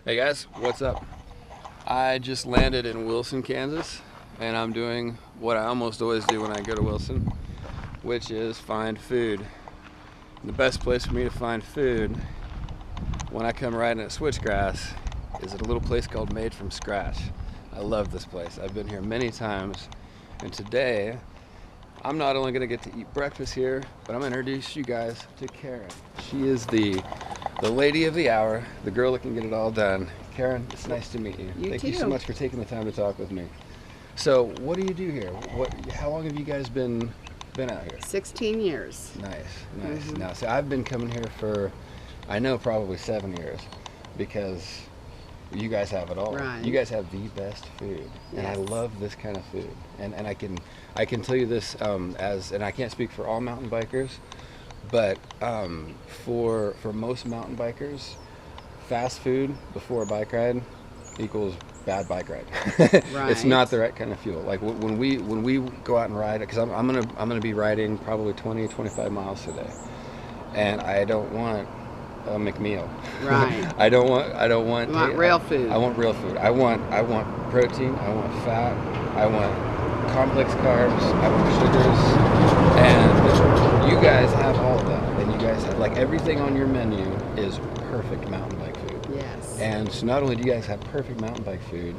Hey guys, what's up? I just landed in Wilson, Kansas, and I'm doing what I almost always do when I go to Wilson, which is find food. And the best place for me to find food when I come riding at Switchgrass is at a little place called Made from Scratch. I love this place. I've been here many times, and today I'm not only going to get to eat breakfast here, but I'm going to introduce you guys to Karen. She is the lady of the hour, the girl that can get it all done. Karen, it's nice to meet you. Thank you so much for taking the time to talk with me. So, what do you do here? How long have you guys been out here? 16 years. Nice. Now, see, I've been coming here for, I know, probably 7 years, because you guys have it all. Right. You guys have the best food, and I love this kind of food. And I can tell you this and I can't speak for all mountain bikers, but for most mountain bikers, fast food before a bike ride equals bad bike ride. Right. It's not the right kind of fuel. Like when we go out and ride, because I'm gonna be riding probably 20-25 miles today, and I don't want a McMeal. Right. I don't want. You want real food. I want real food. I want protein. I want fat. I want complex carbs. I want sugars. And you guys have all of that. And you guys have, like, everything on your menu is perfect mountain bike food. Yes. And so not only do you guys have perfect mountain bike food,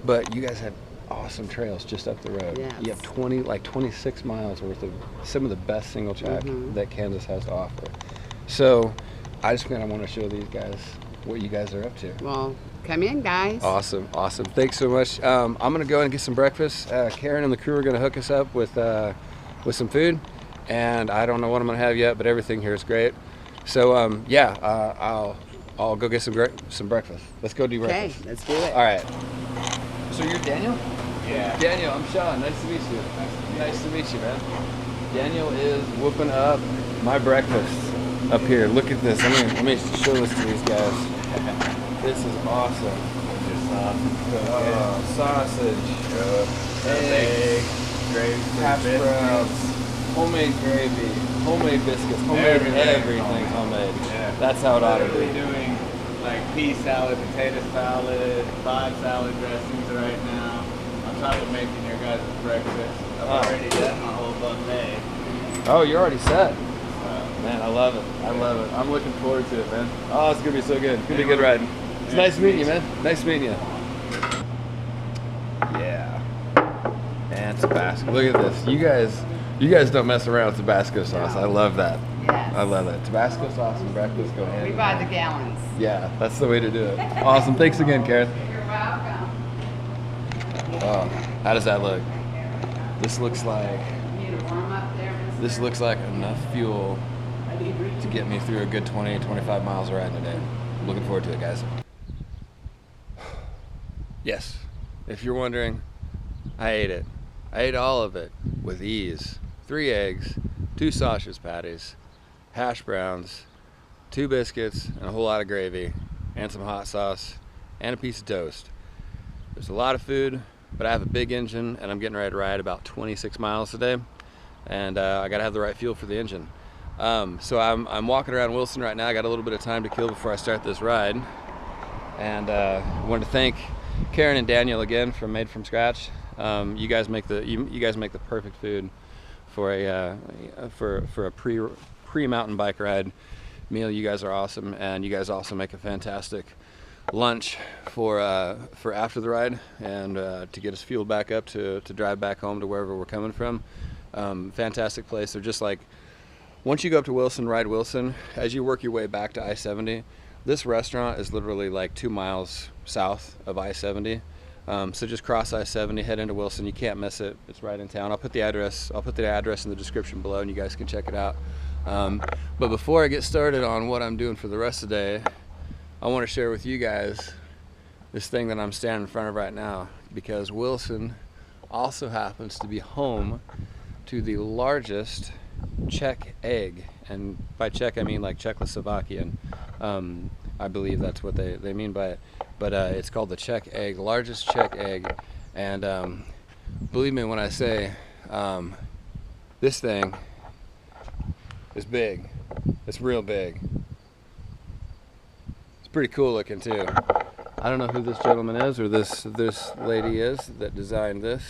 but you guys have awesome trails just up the road. Yes. You have 26 miles worth of some of the best single track that Kansas has to offer. So I just kind of want to show these guys what you guys are up to. Well, come in, guys. Awesome. Thanks so much. I'm gonna go and get some breakfast. Karen and the crew are gonna hook us up with some food, and I don't know what I'm gonna have yet, but everything here is great. So I'll go get some breakfast. Let's go do breakfast. Okay, let's do it. All right. So you're Daniel? Yeah. Daniel, I'm Sean. Nice to meet you. Nice to meet you, man. Daniel is whooping up my breakfast up here. Look at this. Let me show this to these guys. This is awesome. Sausage, egg, gravy, hash browns, homemade gravy, homemade biscuits, homemade everything's homemade. Yeah. That's how it ought to be. Literally doing like pea salad, potato salad, 5 salad dressings right now. On top of making your guys' breakfast. I've already done my whole buffet. Oh, you're already set. Man, I love it. I'm looking forward to it, man. Oh, it's gonna be so good. It's gonna be a good ride. It's nice meeting you, man. Nice meeting you. Yeah. And Tabasco. Look at this. You guys don't mess around with Tabasco sauce. I love that. Yes. I love it. Tabasco sauce and breakfast go hand We in buy hand. the gallons. Yeah, that's the way to do it. Awesome. Thanks again, Karen. You're welcome. Oh, how does that look? This looks like You need to warm up there. this looks like enough fuel to get me through a good 20-25 miles of riding today. I'm looking forward to it, guys. Yes, if you're wondering, I ate it. I ate all of it with ease. 3 eggs, 2 sausage patties, hash browns, 2 biscuits, and a whole lot of gravy, and some hot sauce, and a piece of toast. There's a lot of food, but I have a big engine, and I'm getting ready to ride about 26 miles today, and I gotta have the right fuel for the engine. So I'm walking around Wilson right now. I got a little bit of time to kill before I start this ride, and I wanted to thank Karen and Daniel again from Made from Scratch. You guys make the perfect food for a pre mountain bike ride meal. You guys are awesome, and you guys also make a fantastic lunch for after the ride, and to get us fueled back up to drive back home to wherever we're coming from. Fantastic place. They're just like, once you go up to Wilson, ride Wilson, as you work your way back to I-70, this restaurant is literally like 2 miles south of I-70. So just cross I-70, head into Wilson. You can't miss it. It's right in town. I'll put the address in the description below, and you guys can check it out. But before I get started on what I'm doing for the rest of the day, I want to share with you guys this thing that I'm standing in front of right now, because Wilson also happens to be home to the largest Czech egg, and by Czech I mean like Czechoslovakian. I believe that's what they mean by it, but it's called the Czech egg, largest Czech egg, and believe me when I say this thing is big. It's real big. It's pretty cool looking too. I don't know who this gentleman is or this lady is that designed this,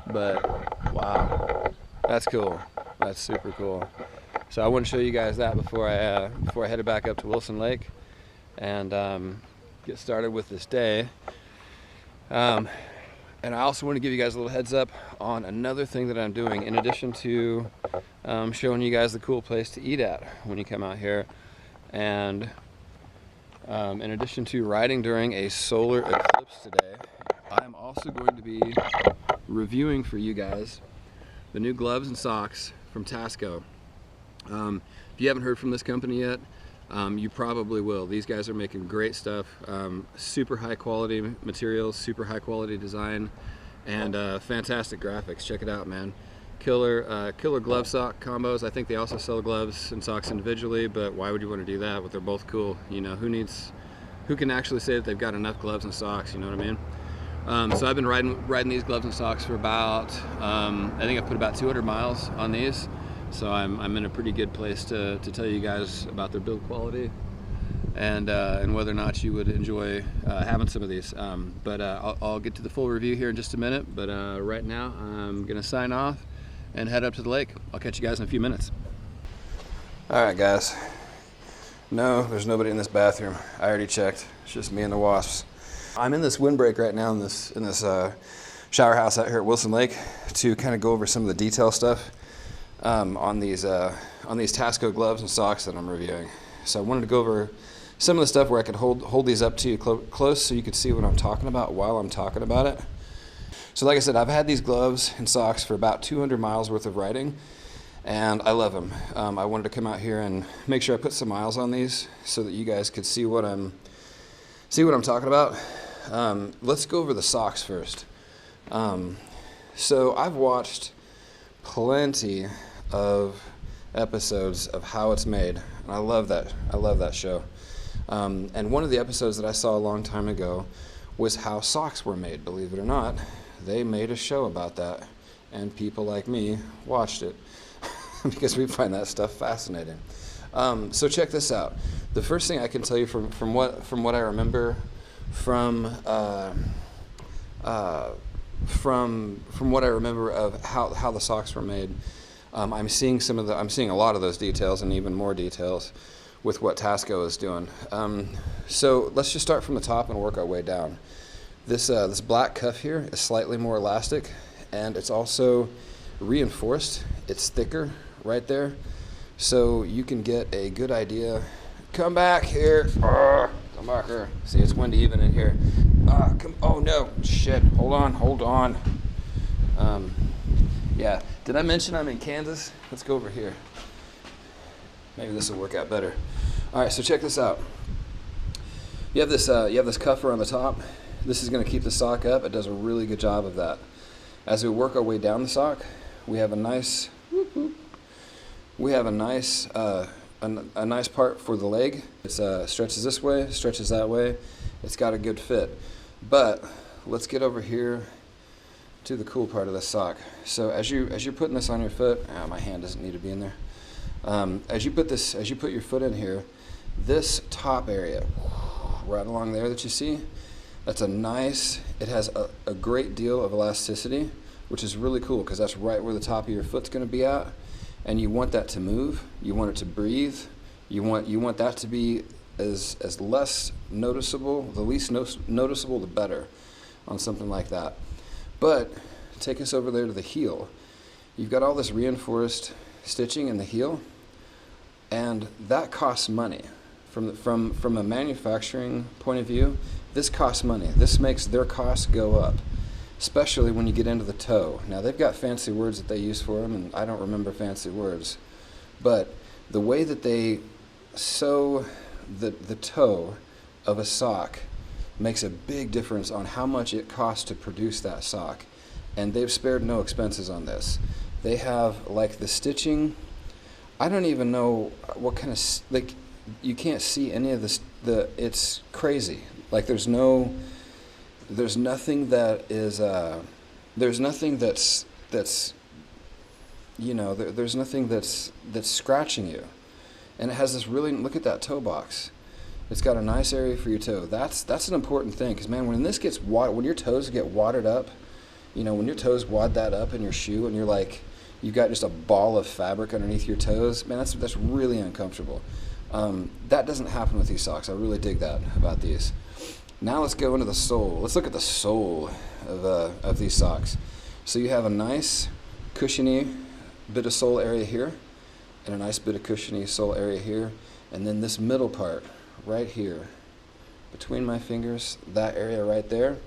but wow, that's cool. That's super cool. So I want to show you guys that before I headed back up to Wilson Lake and get started with this day. And I also want to give you guys a little heads up on another thing that I'm doing in addition to showing you guys the cool place to eat at when you come out here, and in addition to riding during a solar eclipse today, I'm also going to be reviewing for you guys the new gloves and socks from Tasco. If you haven't heard from this company yet, you probably will. These guys are making great stuff, super high quality materials, super high quality design, and fantastic graphics. Check it out, man. Killer glove sock combos. I think they also sell gloves and socks individually, but why would you want to do that? But they're both cool. You know, who can actually say that they've got enough gloves and socks? You know what I mean? So I've been riding these gloves and socks for about, I think I've put about 200 miles on these. So I'm in a pretty good place to tell you guys about their build quality and whether or not you would enjoy having some of these. But I'll get to the full review here in just a minute. But right now I'm gonna sign off and head up to the lake. I'll catch you guys in a few minutes. All right, guys. No, there's nobody in this bathroom. I already checked. It's just me and the wasps. I'm in this windbreak right now in this shower house out here at Wilson Lake to kind of go over some of the detail stuff on these Tasco gloves and socks that I'm reviewing. So I wanted to go over some of the stuff where I could hold these up to you close so you could see what I'm talking about while I'm talking about it. So like I said, I've had these gloves and socks for about 200 miles worth of riding, and I love them. I wanted to come out here and make sure I put some miles on these so that you guys could see what I'm talking about. Let's go over the socks first. So I've watched plenty of episodes of how it's made, and I love that show. And one of the episodes that I saw a long time ago was how socks were made. Believe it or not, they made a show about that, and people like me watched it because we find that stuff fascinating. So check this out. The first thing I can tell you from what I remember from what I remember of how the socks were made, I'm seeing a lot of those details and even more details with what Tasco is doing. So let's just start from the top and work our way down. This black cuff here is slightly more elastic, and it's also reinforced. It's thicker right there, so you can get a good idea. Come back here. Come back here. See, it's windy even in here. Oh no, shit. Hold on. Yeah, did I mention I'm in Kansas? Let's go over here. Maybe this will work out better. All right, so check this out. You have this cuffer on the top. This is going to keep the sock up. It does a really good job of that. As we work our way down the sock, we have a nice a nice part for the leg. It stretches this way, stretches that way. It's got a good fit. But let's get over here to the cool part of the sock. So as you're putting this on your foot, my hand doesn't need to be in there. As you put your foot in here, this top area, right along there that you see, that's it has a great deal of elasticity, which is really cool because that's right where the top of your foot's going to be at. And you want that to move, you want it to breathe, you want that to be as less noticeable, the least noticeable the better on something like that. But take us over there to the heel. You've got all this reinforced stitching in the heel, and that costs money. From a manufacturing point of view, this costs money. This makes their costs go up, especially when you get into the toe. Now, they've got fancy words that they use for them, and I don't remember fancy words. But the way that they sew the toe of a sock makes a big difference on how much it costs to produce that sock. And they've spared no expenses on this. They have, like, the stitching, I don't even know what kind of, like, you can't see any of this, it's crazy. Like, there's nothing that is, there's nothing that's you know, there's nothing that's scratching you. And it has this really, look at that toe box. It's got a nice area for your toe. That's an important thing, because man, when this gets when your toes get wadded up, you know, when your toes wad that up in your shoe and you're like, you've got just a ball of fabric underneath your toes, man, that's really uncomfortable. That doesn't happen with these socks. I really dig that about these. Now let's go into the sole. Let's look at the sole of these socks. So you have a nice cushiony bit of sole area here, and a nice bit of cushiony sole area here, and then this middle part right here between my fingers, that area right there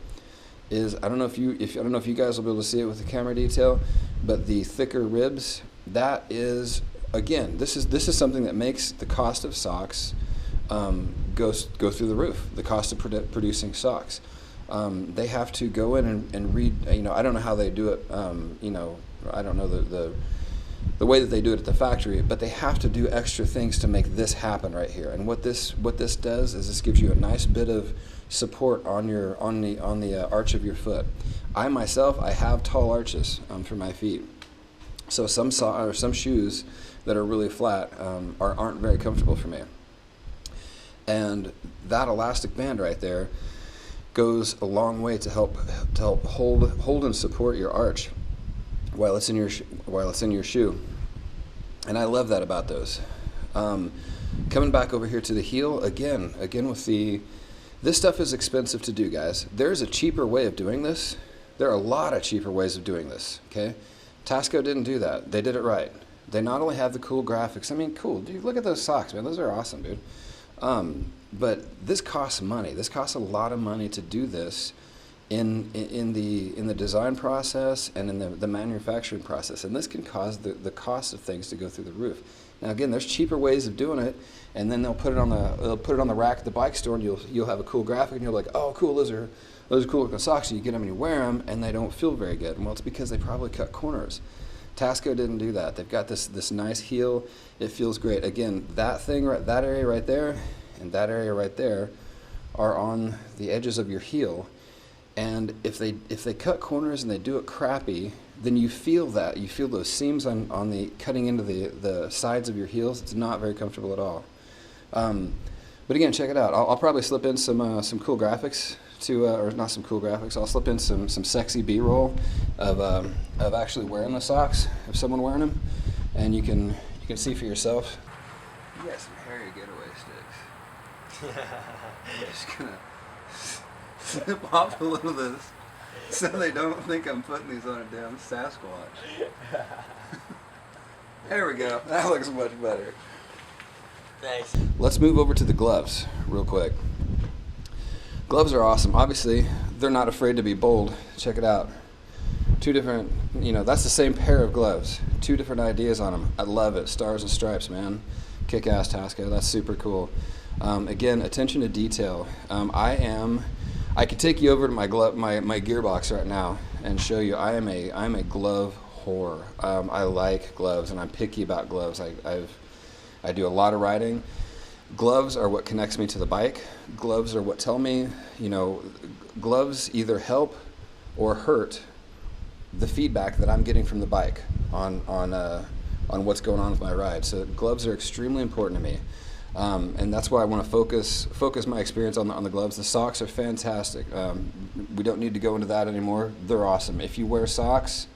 is, I don't know if you guys will be able to see it with the camera detail, but the thicker ribs, that is, again, this is something that makes the cost of socks go through the roof. The cost of producing socks. They have to go in and read. You know, I don't know how they do it. You know, I don't know the way that they do it at the factory, but they have to do extra things to make this happen right here. And what this does is this gives you a nice bit of support on the arch of your foot. I myself, I have tall arches for my feet, so some shoes that are really flat aren't very comfortable for me. And that elastic band right there goes a long way to help hold and support your arch while it's in your shoe. And I love that about those. Coming back over here to the heel, again with this stuff is expensive to do, guys. There's a cheaper way of doing this. There are a lot of cheaper ways of doing this, okay? Tasco didn't do that. They did it right. They not only have the cool graphics, I mean, cool, dude, look at those socks, man. Those are awesome, dude. But this costs money. This costs a lot of money to do this in the design process and in the manufacturing process, and this can cause the cost of things to go through the roof. Now again, there's cheaper ways of doing it, and then they'll put it on the rack at the bike store, and you'll have a cool graphic, and you're like, oh cool, those are cool looking socks. So you get them and you wear them, and they don't feel very good. Well, it's because they probably cut corners. Tasco didn't do that. They've got this nice heel. It feels great. Again, that area right there and that area right there are on the edges of your heel. And if they cut corners and they do it crappy, then you feel that. You feel those seams on the cutting into the sides of your heels. It's not very comfortable at all. But again, check it out. I'll probably slip in some cool graphics or not some cool graphics. I'll slip in some sexy B-roll of actually wearing the socks, of someone wearing them, and you can see for yourself. You got some hairy getaway sticks. I'm just gonna snip off a little of this so they don't think I'm putting these on a damn Sasquatch. There we go. That looks much better. Thanks. Let's move over to the gloves real quick. Gloves are awesome. Obviously, they're not afraid to be bold. Check it out. Two different, that's the same pair of gloves. Two different ideas on them. I love it. Stars and stripes, man. Kick-ass Tasco. That's super cool. Again, attention to detail. I could take you over to my gearbox right now and show you. I'm a glove whore. I like gloves, and I'm picky about gloves. I do a lot of riding. Gloves are what connects me to the bike. Gloves are what tell me, gloves either help or hurt the feedback that I'm getting from the bike on what's going on with my ride. So gloves are extremely important to me. And that's why I want to focus my experience on the gloves. The socks are fantastic. We don't need to go into that anymore. They're awesome. If you wear socks,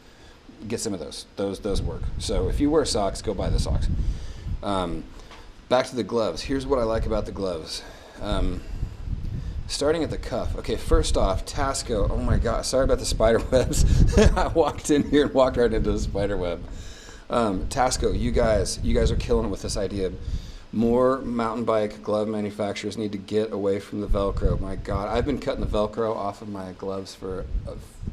get some of those. Those work. So if you wear socks, go buy the socks. Back to the gloves. Here's what I like about the gloves. Starting at the cuff. Okay, first off, Tasco. Oh my God, sorry about the spider webs. I walked in here and walked right into the spider web. Tasco, you guys are killing it with this idea. More mountain bike glove manufacturers need to get away from the Velcro. My God, I've been cutting the Velcro off of my gloves for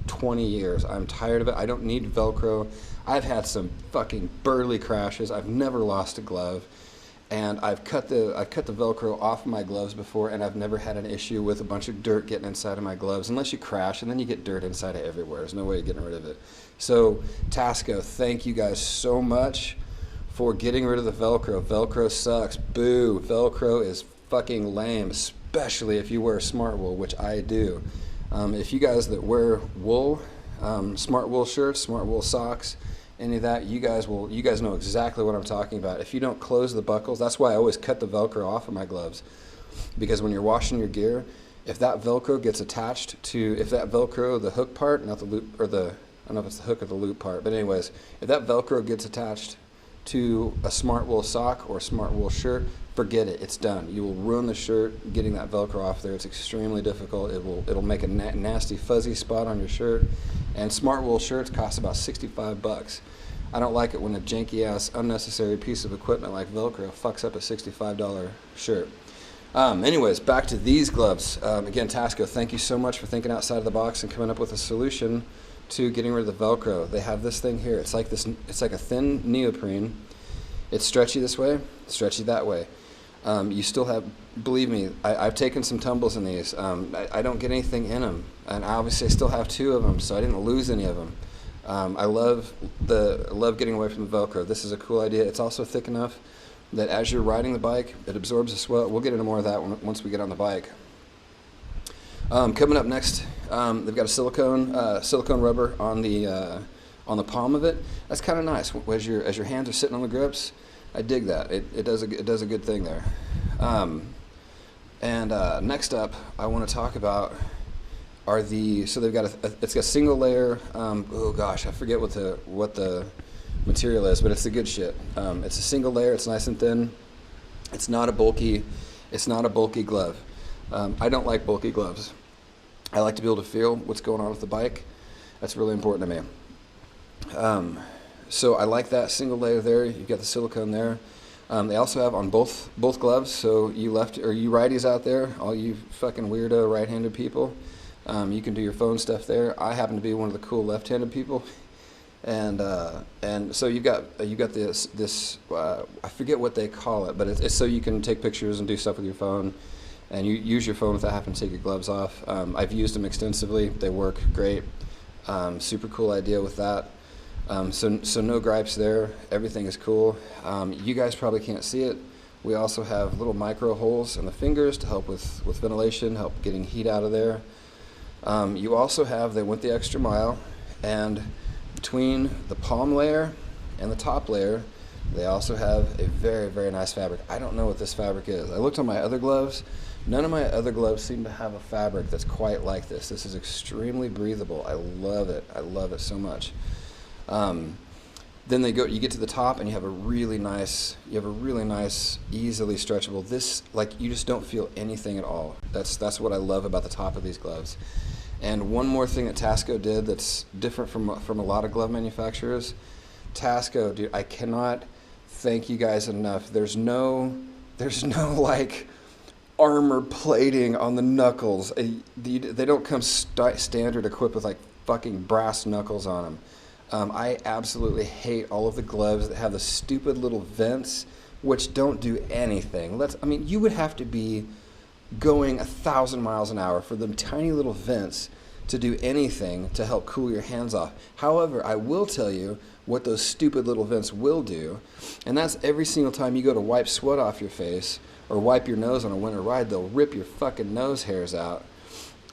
20 years. I'm tired of it. I don't need Velcro. I've had some fucking burly crashes. I've never lost a glove. And I've cut the Velcro off of my gloves before, and I've never had an issue with a bunch of dirt getting inside of my gloves, unless you crash, and then you get dirt inside of everywhere. There's no way of getting rid of it. So, Tasco, thank you guys so much for getting rid of the Velcro. Velcro sucks. Boo. Velcro is fucking lame, especially if you wear smart wool, which I do. If you guys that wear wool, smart wool shirts, smart wool socks, any of that, you guys know exactly what I'm talking about. If you don't close the buckles, that's why I always cut the Velcro off of my gloves. because when you're washing your gear, if that Velcro gets attached to, if that Velcro, the hook part, not the loop, or the, I don't know if it's the hook or the loop part, but anyways, if that Velcro gets attached to a smart wool sock or smart wool shirt, forget it, it's done. You will ruin the shirt getting that Velcro off there. It's extremely difficult. It'll make a nasty fuzzy spot on your shirt, and smart wool shirts cost about 65 bucks. I don't like it when a janky ass unnecessary piece of equipment like Velcro fucks up a $65 shirt. Anyways, back to these gloves. Again, Tasco, thank you so much for thinking outside of the box and coming up with a solution to getting rid of the Velcro. They have this thing here. It's like a thin neoprene. It's stretchy this way, stretchy that way. You still have, believe me, I've taken some tumbles in these. I don't get anything in them, and obviously I still have 2 of them, so I didn't lose any of them. I love getting away from the Velcro. This is a cool idea. It's also thick enough that as you're riding the bike, it absorbs the sweat. We'll get into more of that once we get on the bike. Coming up next, they've got a silicone rubber on the palm of it. That's kind of nice. As your hands are sitting on the grips, I dig that. It does a good thing there. Next up, I want to talk about so they've got it's got a single layer. Oh gosh, I forget what the material is, but it's the good shit. It's a single layer. It's nice and thin. It's not a bulky glove. I don't like bulky gloves. I like to be able to feel what's going on with the bike. That's really important to me. So I like that single layer there. You've got the silicone there. They also have on both gloves. So you righties out there, all you fucking weirdo right-handed people, you can do your phone stuff there. I happen to be one of the cool left-handed people. And so you got this I forget what they call it, but it's so you can take pictures and do stuff with your phone, and you use your phone without having to take your gloves off. I've used them extensively. They work great. Super cool idea with that. So no gripes there. Everything is cool. You guys probably can't see it. We also have little micro holes in the fingers to help with ventilation, help getting heat out of there. You also have, they went the extra mile, and between the palm layer and the top layer, they also have a very, very nice fabric. I don't know what this fabric is. I looked on my other gloves. None of my other gloves seem to have a fabric that's quite like this. This is extremely breathable. I love it. I love it so much. Then you get to the top and you have a really nice, easily stretchable. This, like, you just don't feel anything at all. That's what I love about the top of these gloves. And one more thing that Tasco did that's different from a lot of glove manufacturers. Tasco, dude, I cannot thank you guys enough. There's no like armor plating on the knuckles. They don't come standard equipped with like fucking brass knuckles on them. I absolutely hate all of the gloves that have the stupid little vents, which don't do anything. You would have to be going 1,000 miles an hour for them tiny little vents to do anything to help cool your hands off. However, I will tell you what those stupid little vents will do, and that's every single time you go to wipe sweat off your face or wipe your nose on a winter ride, they'll rip your fucking nose hairs out.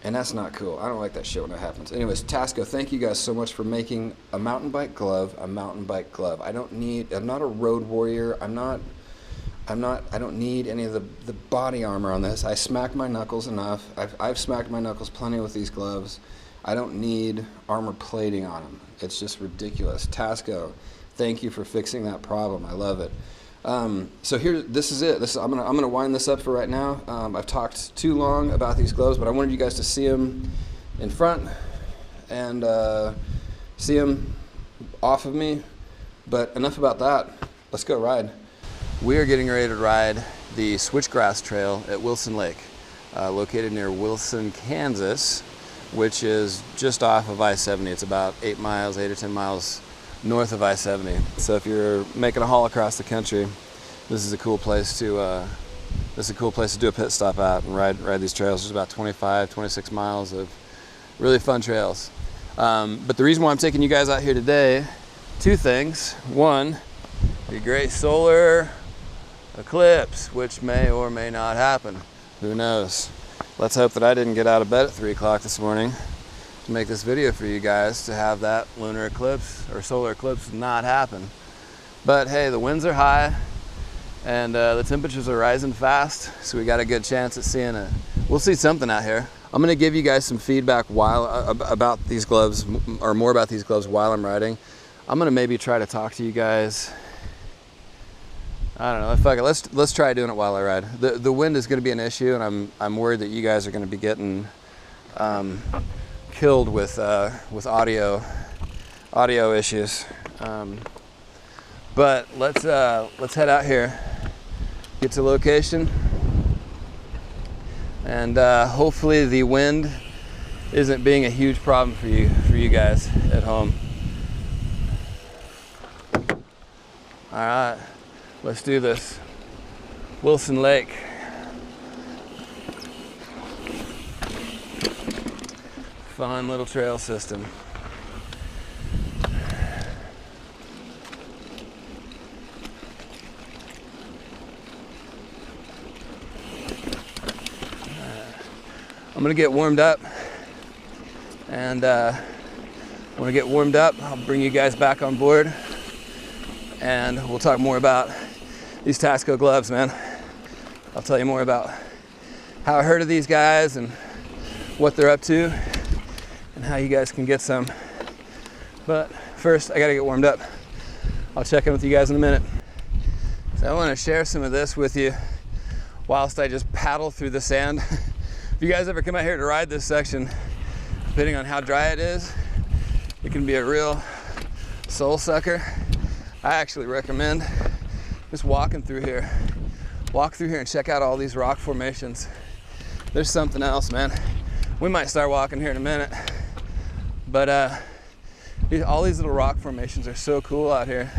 And that's not cool. I don't like that shit when it happens. Anyways, Tasco, thank you guys so much for making a mountain bike glove a mountain bike glove. I'm not a road warrior. I don't need any of the body armor on this. I smack my knuckles enough. I've smacked my knuckles plenty with these gloves. I don't need armor plating on them. It's just ridiculous. Tasco, thank you for fixing that problem. I love it. So this is it. I'm gonna wind this up for right now. I've talked too long about these gloves, but I wanted you guys to see them in front and see them off of me. But enough about that. Let's go ride. We are getting ready to ride the Switchgrass Trail at Wilson Lake, located near Wilson, Kansas, which is just off of I-70. It's about 8 or 10 miles north of I-70. So if you're making a haul across the country, this is a cool place to do a pit stop at and ride these trails. There's about 26 miles of really fun trails. But the reason why I'm taking you guys out here today, 2 things. One, the great solar eclipse, which may or may not happen. Who knows? Let's hope that I didn't get out of bed at 3 o'clock this morning to make this video for you guys to have that lunar eclipse or solar eclipse not happen. But hey, the winds are high and the temperatures are rising fast, so we got a good chance at seeing it. We'll see something out here. I'm gonna give you guys some feedback while about these gloves, or more about these gloves while I'm riding. I'm gonna maybe try to talk to you guys. I don't know. Fuck it. Let's try doing it while I ride. The wind is gonna be an issue, and I'm worried that you guys are gonna be getting killed with audio issues. But let's head out here, get to location, and hopefully the wind isn't being a huge problem for you guys at home. All right, let's do this. Wilson Lake. Fun little trail system. I'm gonna get warmed up, and when I get warmed up, I'll bring you guys back on board, and we'll talk more about these Tasco gloves, man. I'll tell you more about how I heard of these guys and what they're up to and how you guys can get some. But first, I gotta get warmed up. I'll check in with you guys in a minute. So I wanna share some of this with you whilst I just paddle through the sand. If you guys ever come out here to ride this section, depending on how dry it is, it can be a real soul sucker. I actually recommend just walking through here. Walk through here and check out all these rock formations. There's something else, man. We might start walking here in a minute, but all these little rock formations are so cool out here.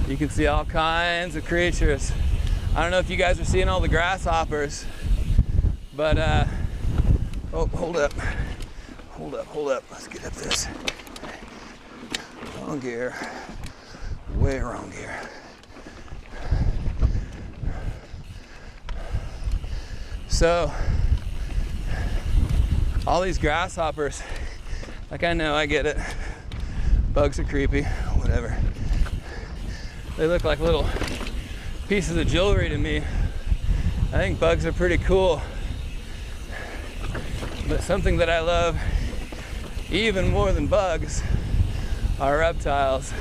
You can see all kinds of creatures. I don't know if you guys are seeing all the grasshoppers, but oh, hold up. Let's get up this. Wrong gear, way wrong gear. So, all these grasshoppers, like, I know, I get it. Bugs are creepy, whatever. They look like little pieces of jewelry to me. I think bugs are pretty cool. But something that I love even more than bugs are reptiles.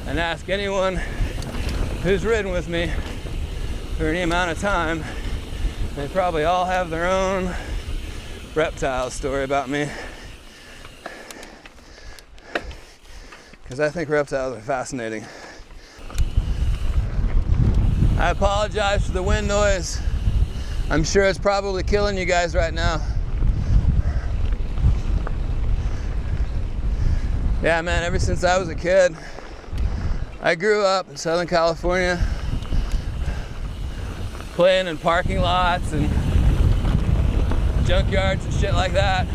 And ask anyone who's ridden with me for any amount of time, they probably all have their own reptile story about me. Because I think reptiles are fascinating. I apologize for the wind noise. I'm sure it's probably killing you guys right now. Yeah, man, ever since I was a kid, I grew up in Southern California, playing in parking lots and junkyards and shit like that.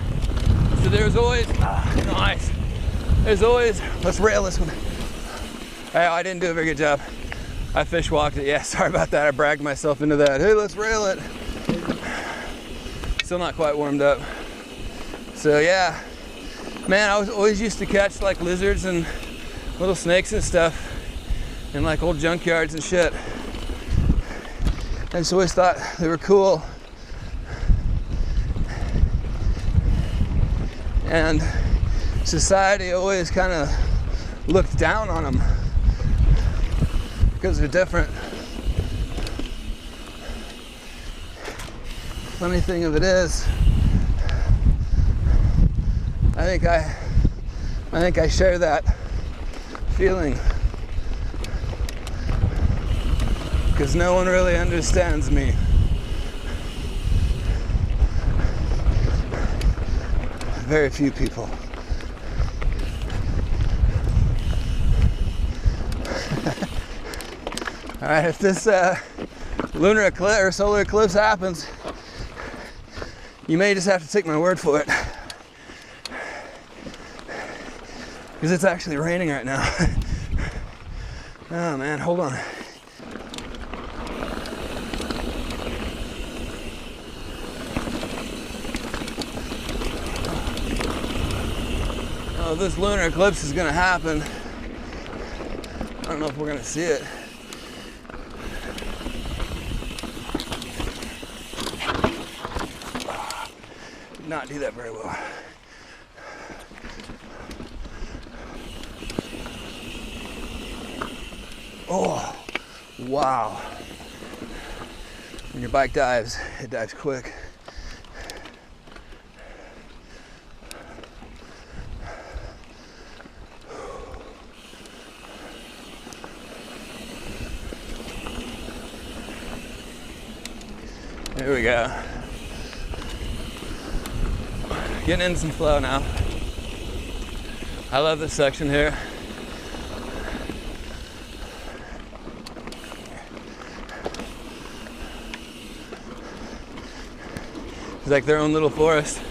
So there was always, nice. There's always, let's rail this one. Hey, I didn't do a very good job. I fish walked it. Yeah, sorry about that. I bragged myself into that. Hey, let's rail it. Still not quite warmed up. So yeah, man, I was always used to catch like lizards and little snakes and stuff in like old junkyards and shit. I just always thought they were cool. And society always kind of looked down on them because they're different. Funny thing of it is, I think I share that feeling because no one really understands me. Very few people. All right, if this lunar eclipse or solar eclipse happens, you may just have to take my word for it, because it's actually raining right now. Oh man, hold on. Oh, this lunar eclipse is gonna happen. I don't know if we're gonna see it. Did not do that very well. Oh, wow. When your bike dives, it dives quick. Here we go. Getting in some flow now. I love this section here. It's like their own little forest.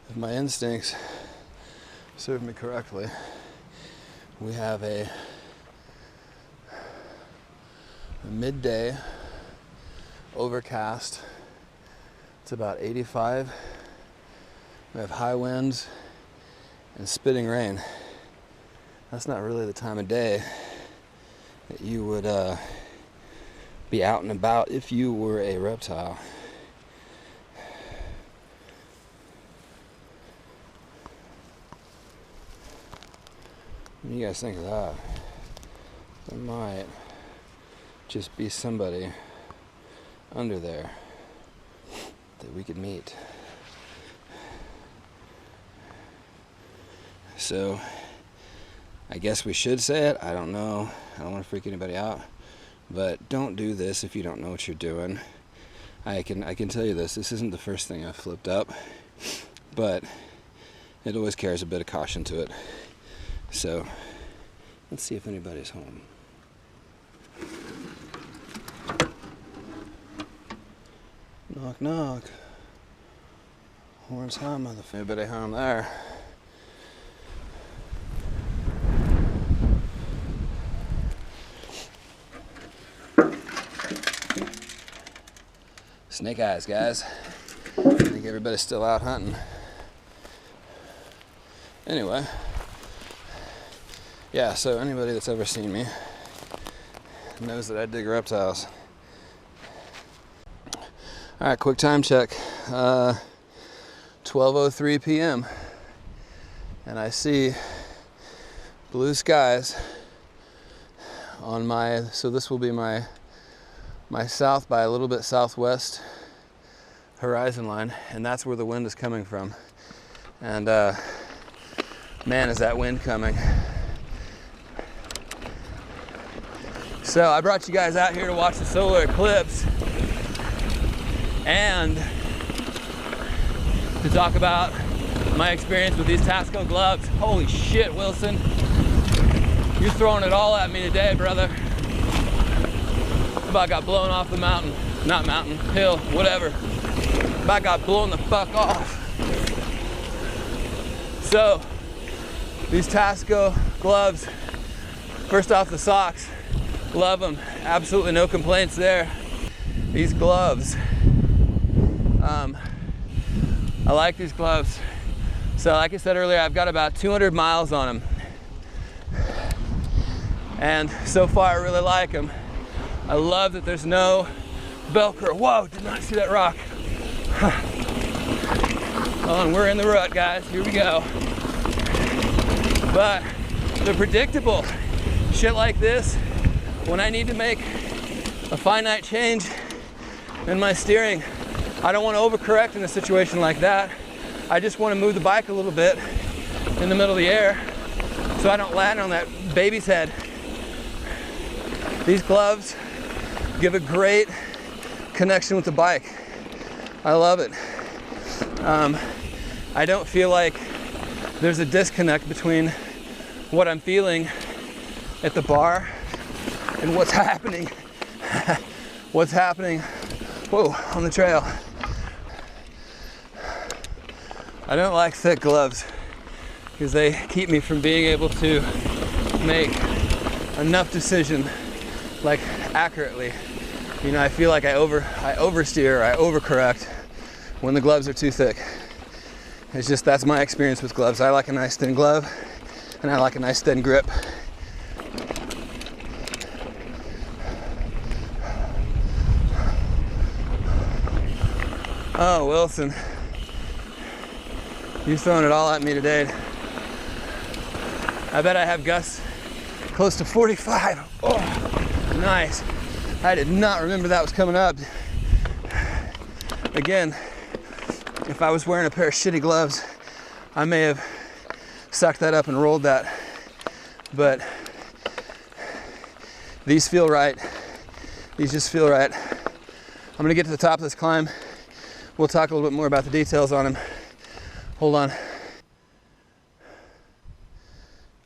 If my instincts serve me correctly, we have a midday overcast. It's about 85. We have high winds and spitting rain. That's not really the time of day that you would be out and about if you were a reptile. What do you guys think of that? There might just be somebody under there that we could meet. So I guess we should say it. I don't know. I don't want to freak anybody out. But don't do this if you don't know what you're doing. I can tell you this. This isn't the first thing I've flipped up. But it always carries a bit of caution to it. So let's see if anybody's home. Knock, knock. Horns high, motherfucker. Anybody home there? Snake eyes, guys. I think everybody's still out hunting. Anyway. Yeah, so anybody that's ever seen me knows that I dig reptiles. Alright, quick time check. 12:03 p.m. and I see blue skies on my, so this will be my south by a little bit southwest horizon line, and that's where the wind is coming from. And man, is that wind coming. So I brought you guys out here to watch the solar eclipse and to talk about my experience with these Tasco gloves. Holy shit, Wilson. You're throwing it all at me today, brother. About got blown off the mountain. Not mountain, hill, whatever. About got blown the fuck off. So, these Tasco gloves, first off the socks, love them. Absolutely no complaints there. These gloves, I like these gloves. So like I said earlier, I've got about 200 miles on them. And so far I really like them. I love that there's no Velcro. Whoa, did not see that rock. Oh, and we're in the rut, guys. Here we go. But they're predictable. Shit like this, when I need to make a finite change in my steering, I don't want to overcorrect in a situation like that. I just want to move the bike a little bit in the middle of the air so I don't land on that baby's head. These gloves give a great connection with the bike. I love it. I don't feel like there's a disconnect between what I'm feeling at the bar and what's happening whoa, on the trail. I don't like thick gloves. because they keep me from being able to make enough decision, like accurately. You know, I feel like I oversteer, I overcorrect when the gloves are too thick. It's just, that's my experience with gloves. I like a nice thin glove, and I like a nice thin grip. Oh, Wilson, you're throwing it all at me today. I bet I have gusts close to 45. Oh, nice. I did not remember that was coming up. Again, if I was wearing a pair of shitty gloves, I may have sucked that up and rolled that. But these feel right. These just feel right. I'm gonna get to the top of this climb. We'll talk a little bit more about the details on them. Hold on.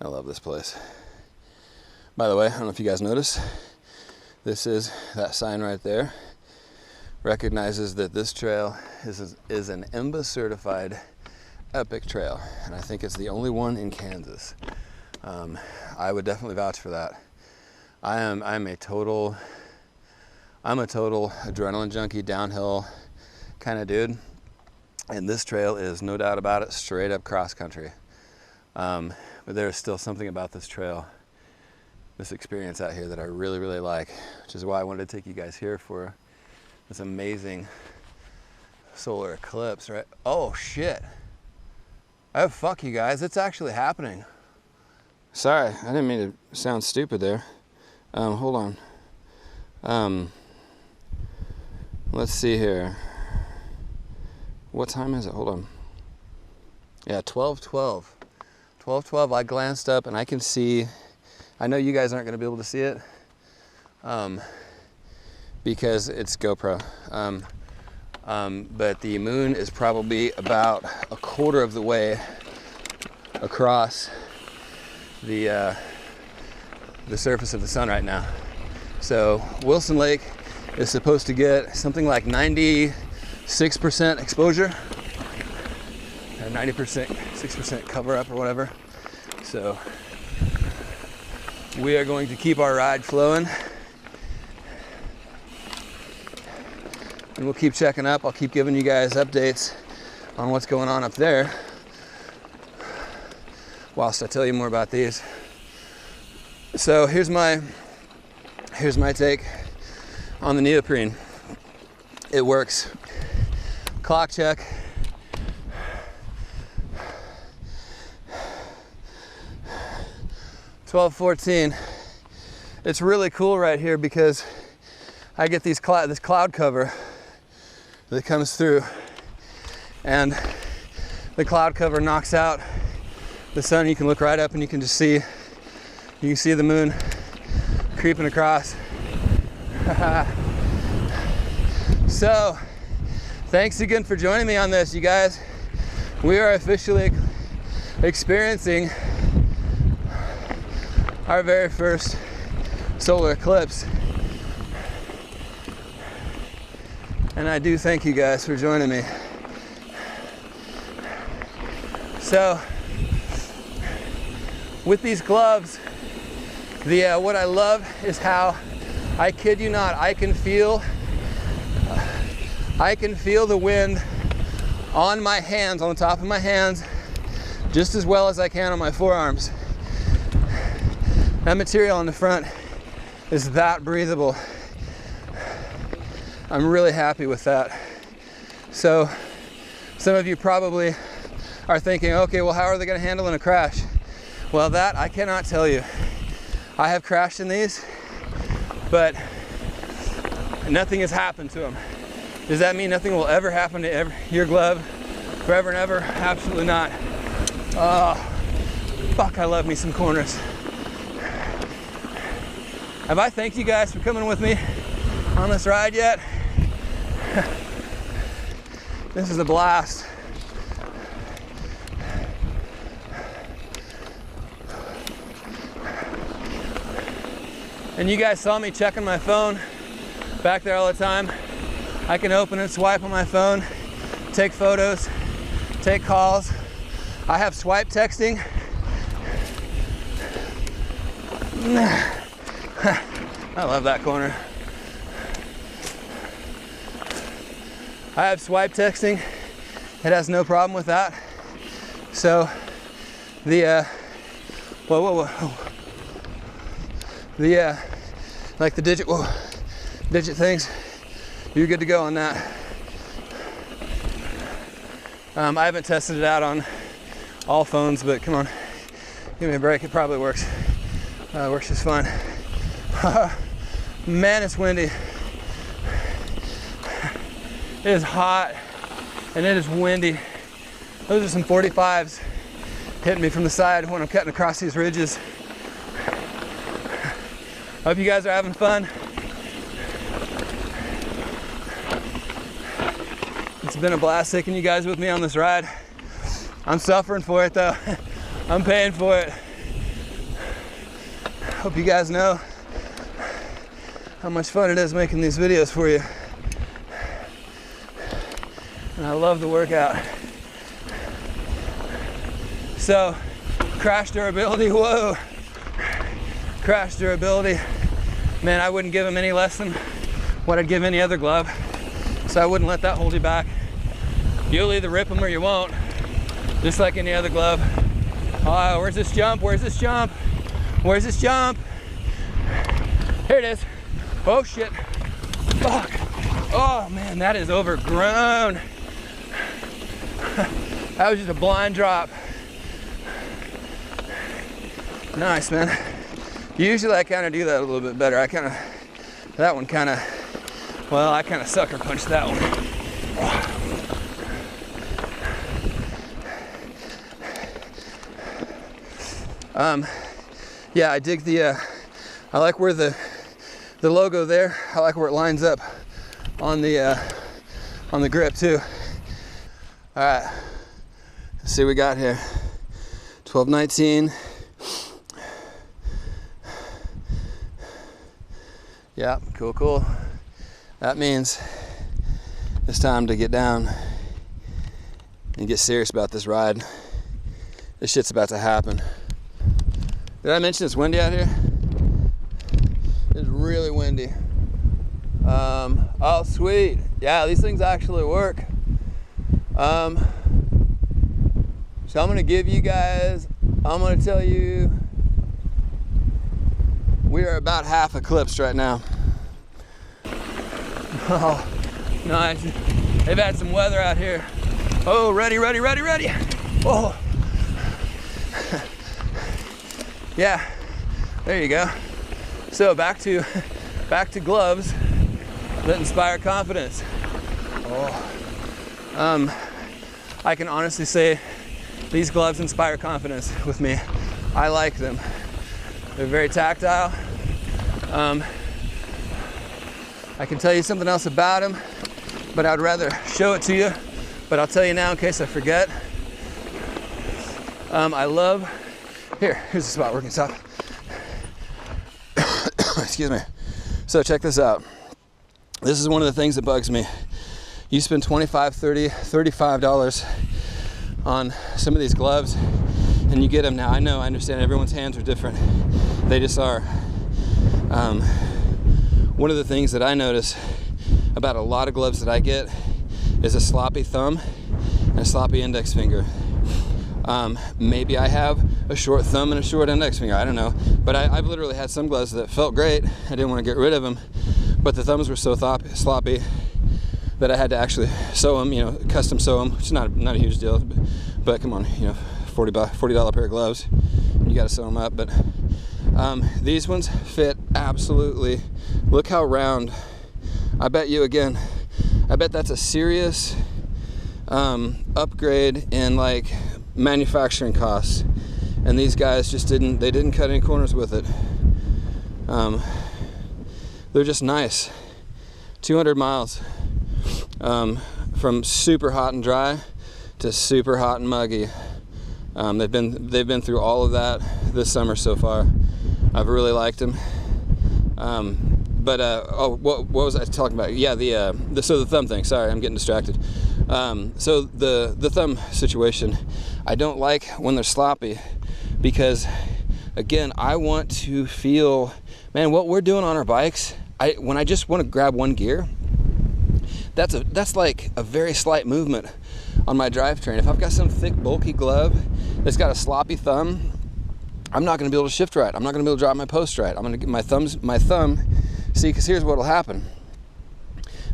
I love this place. By the way, I don't know if you guys noticed, this is that sign right there. Recognizes that this trail is an IMBA certified epic trail, and I think it's the only one in Kansas. I would definitely vouch for that. I'm a total adrenaline junkie, downhill kind of dude, and this trail is, no doubt about it, straight up cross country. But there's still something about this trail, this experience out here, that I really, really like, which is why I wanted to take you guys here for this amazing solar eclipse, right? Oh shit. Oh fuck you guys, it's actually happening. Sorry, I didn't mean to sound stupid there. Hold on. Let's see here. What time is it? Hold on. Yeah, 12:12. 12:12, I glanced up and I can see, I know you guys aren't gonna be able to see it, because it's GoPro. But the moon is probably about a quarter of the way across the surface of the sun right now. So Wilson Lake is supposed to get something like 96% exposure, or 6% cover up or whatever. So we are going to keep our ride flowing, and we'll keep checking up. I'll keep giving you guys updates on what's going on up there whilst I tell you more about these. So here's my take on the neoprene. It works. Clock check. (12:14). It's really cool right here because I get this cloud cover that comes through, and the cloud cover knocks out the sun. You can look right up and you can see the moon creeping across. So thanks again for joining me on this, you guys. We are officially experiencing our very first solar eclipse, and I do thank you guys for joining me. So with these gloves, what I love is how, I kid you not, I can feel the wind on my hands, on the top of my hands, just as well as I can on my forearms. That material on the front is that breathable. I'm really happy with that. So some of you probably are thinking, okay, well, how are they going to handle in a crash? Well, that I cannot tell you. I have crashed in these, but nothing has happened to them. Does that mean nothing will ever happen to your glove forever and ever? Absolutely not. Oh, fuck, I love me some corners. Have I thanked you guys for coming with me on this ride yet? This is a blast. And you guys saw me checking my phone back there all the time. I can open and swipe on my phone, take photos, take calls. I have swipe texting I love that corner. I have swipe texting. It has no problem with that. So the like the digit things, you're good to go on that. I haven't tested it out on all phones, but come on, give me a break. It probably works. Works just fine. Man, it's windy. It is hot and it is windy. Those are some 45s hitting me from the side when I'm cutting across these ridges. Hope you guys are having fun. It's been a blast taking you guys with me on this ride. I'm suffering for it though. I'm paying for it. Hope you guys know how much fun it is making these videos for you. And I love the workout. So, crash durability, whoa. Crash durability. Man, I wouldn't give them any less than what I'd give any other glove. So I wouldn't let that hold you back. You'll either rip them or you won't. Just like any other glove. Oh, where's this jump? Where's this jump? Where's this jump? Here it is. Oh shit. Fuck. Oh man, that is overgrown. That was just a blind drop. Nice, man. Usually I kind of do that a little bit better. I kind of sucker punched that one. Yeah, I dig I like where the logo there. I like where it lines up on the grip too. All right, let's see what we got here. 1219. Yeah, cool. That means it's time to get down and get serious about this ride. This shit's about to happen. Did I mention it's windy out here? It's really windy. Oh, sweet. Yeah, these things actually work. So I'm gonna tell you, we are about half eclipsed right now. Oh, nice. They've had some weather out here. Oh, ready. Oh. Yeah, there you go. So back to gloves that inspire confidence. Oh. I can honestly say these gloves inspire confidence with me. I like them. They're very tactile. I can tell you something else about them, but I'd rather show it to you. But I'll tell you now in case I forget. Here's the spot where we can stop. Excuse me. So check this out. This is one of the things that bugs me. You spend $25, $30, $35 on some of these gloves and you get them. Now I understand everyone's hands are different. They just are. One of the things that I notice about a lot of gloves that I get is a sloppy thumb and a sloppy index finger. Maybe I have a short thumb and a short index finger, I don't know. But I've literally had some gloves that felt great. I didn't want to get rid of them, but the thumbs were so sloppy that I had to actually sew them, custom sew them, which is not a huge deal, but come on, $40 pair of gloves, you gotta sew them up. But these ones fit absolutely. Look how round. I bet that's a serious upgrade in like manufacturing costs, and these guys just didn't cut any corners with it. They're just nice. 200 miles from super hot and dry to super hot and muggy. They've been through all of that this summer so far. I've really liked them. What was I talking about? Yeah, the thumb thing. Sorry, I'm getting distracted. So the thumb situation, I don't like when they're sloppy, because Again, I want to feel, man, what we're doing on our bikes, when I just want to grab one gear, that's like a very slight movement on my drivetrain. If I've got some thick, bulky glove that's got a sloppy thumb, I'm not going to be able to shift right. I'm not going to be able to drop my post right. I'm going to get my thumb. See, because here's what will happen.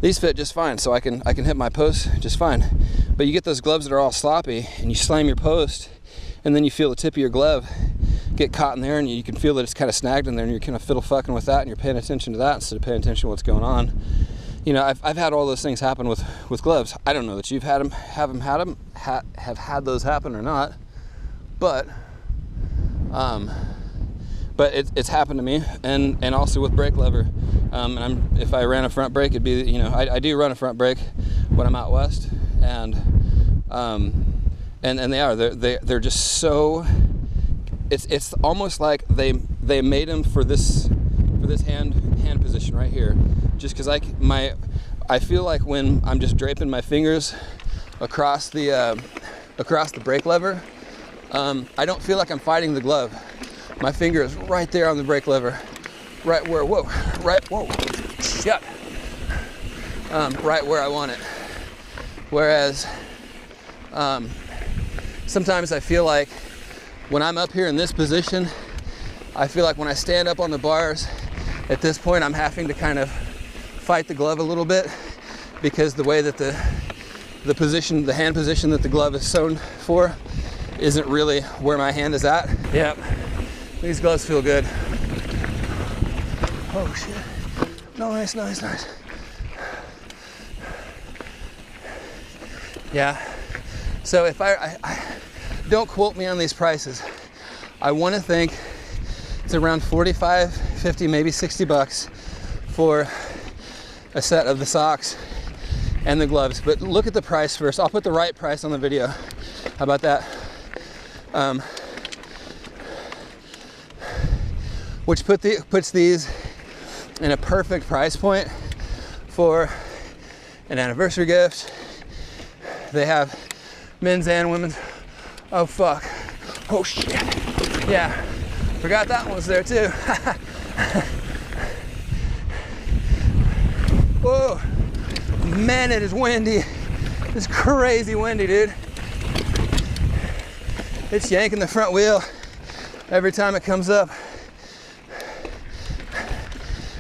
These fit just fine, so I can hit my post just fine. But you get those gloves that are all sloppy, and you slam your post, and then you feel the tip of your glove get caught in there, and you can feel that it's kind of snagged in there, and you're kind of fiddle fucking with that, and you're paying attention to that instead of paying attention to what's going on. You know, I've had all those things happen with gloves. I don't know that you've have had those happen or not, but it's happened to me, and also with brake lever. And if I ran a front brake, it'd be, you know, I do run a front brake when I'm out west, and they're just so, it's almost like they made them for this hand position right here, just because I feel like when I'm just draping my fingers across the brake lever, I don't feel like I'm fighting the glove. My finger is right there on the brake lever, right where I want it. Whereas sometimes I feel like when I'm up here in this position, I feel like when I stand up on the bars, at this point I'm having to kind of fight the glove a little bit, because the way that the hand position that the glove is sewn for isn't really where my hand is at. Yep, these gloves feel good. Oh shit, nice. Yeah, so if I don't quote me on these prices, I want to think it's around 45, 50, maybe 60 bucks for a set of the socks and the gloves. But look at the price first. I'll put the right price on the video. How about that? Which puts these in a perfect price point for an anniversary gift. They have men's and women's. Oh fuck. Oh shit. Yeah. Forgot that one was there too. Whoa. Man, it is windy. It's crazy windy, dude. It's yanking the front wheel every time it comes up.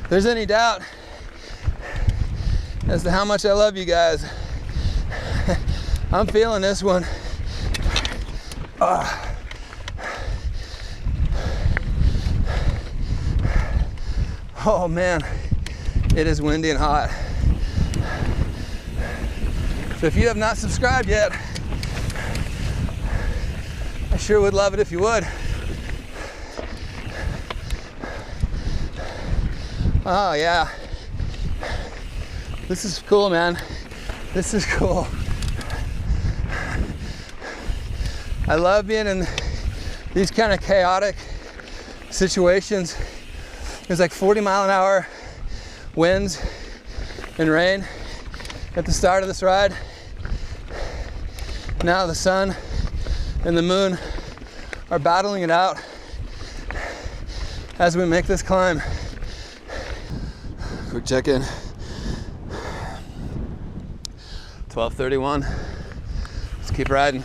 If there's any doubt as to how much I love you guys, I'm feeling this one. Oh man, it is windy and hot. So if you have not subscribed yet, I sure would love it if you would. Oh yeah, this is cool, man. This is cool. I love being in these kind of chaotic situations. There's like 40-mile-an-hour winds and rain at the start of this ride. Now the sun and the moon are battling it out as we make this climb. Quick check-in. 12:31. Let's keep riding.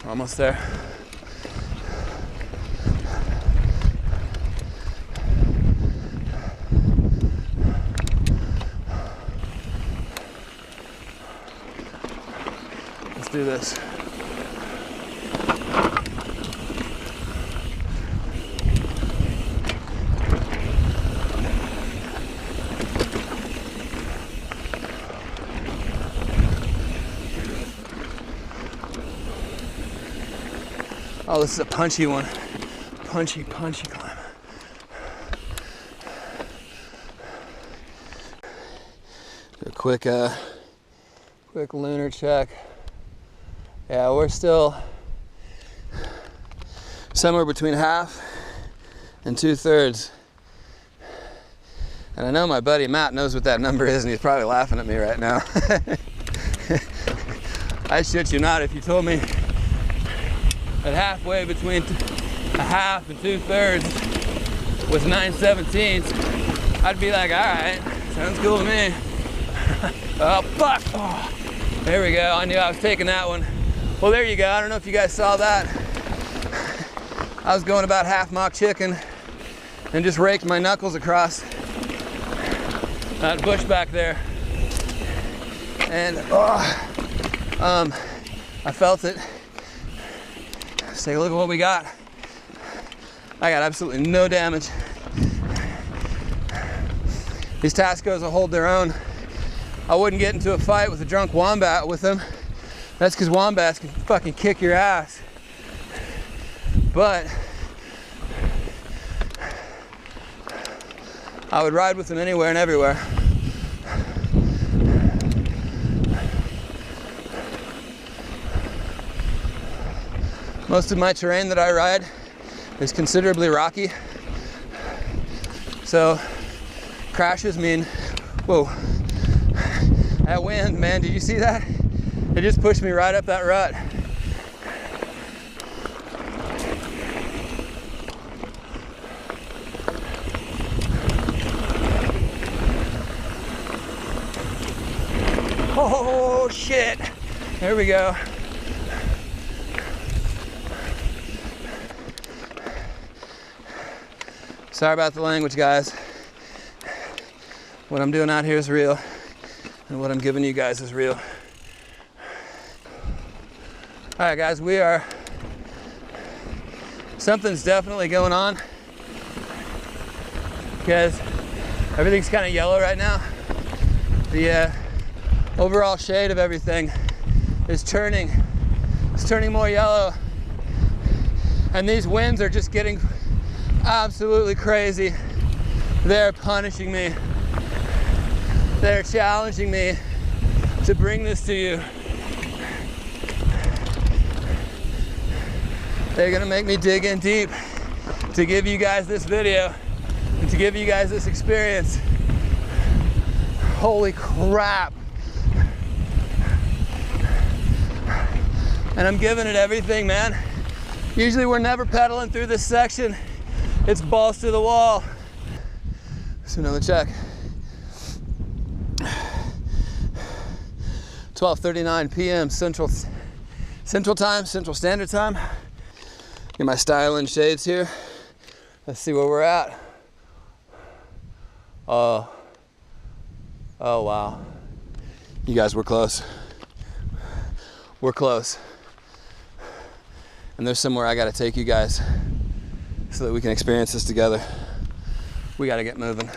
Almost there. Let's do this. Oh, this is a punchy one. Punchy climb. Do a quick lunar check. Yeah, we're still somewhere between half and 2/3. And I know my buddy Matt knows what that number is, and he's probably laughing at me right now. I shit you not, if you told me at halfway between a half and 2/3 with 9/17, I'd be like, all right, sounds cool to me. Oh, fuck. Oh, there we go. I knew I was taking that one. Well, there you go. I don't know if you guys saw that. I was going about half mock chicken and just raked my knuckles across that bush back there. And I felt it. Let's take a look at what we got. I got absolutely no damage. These Tascos will hold their own. I wouldn't get into a fight with a drunk wombat with them. That's because wombats can fucking kick your ass. But I would ride with them anywhere and everywhere. Most of my terrain that I ride is considerably rocky. So crashes mean, whoa, that wind, man, did you see that? It just pushed me right up that rut. Oh shit, there we go. Sorry about the language, guys. What I'm doing out here is real, and what I'm giving you guys is real. All right, guys, something's definitely going on because everything's kind of yellow right now. The overall shade of everything is turning. It's turning more yellow, and these winds are just getting absolutely crazy. They're punishing me. They're challenging me to bring this to you. They're gonna make me dig in deep to give you guys this video and to give you guys this experience. Holy crap. And I'm giving it everything, man. Usually we're never pedaling through this section. It's balls to the wall. So another check. 12:39 p.m. Central Time, Central Standard Time. Get my styling shades here. Let's see where we're at. Oh wow. You guys, we're close. We're close. And there's somewhere I gotta take you guys so that we can experience this together. We gotta get moving.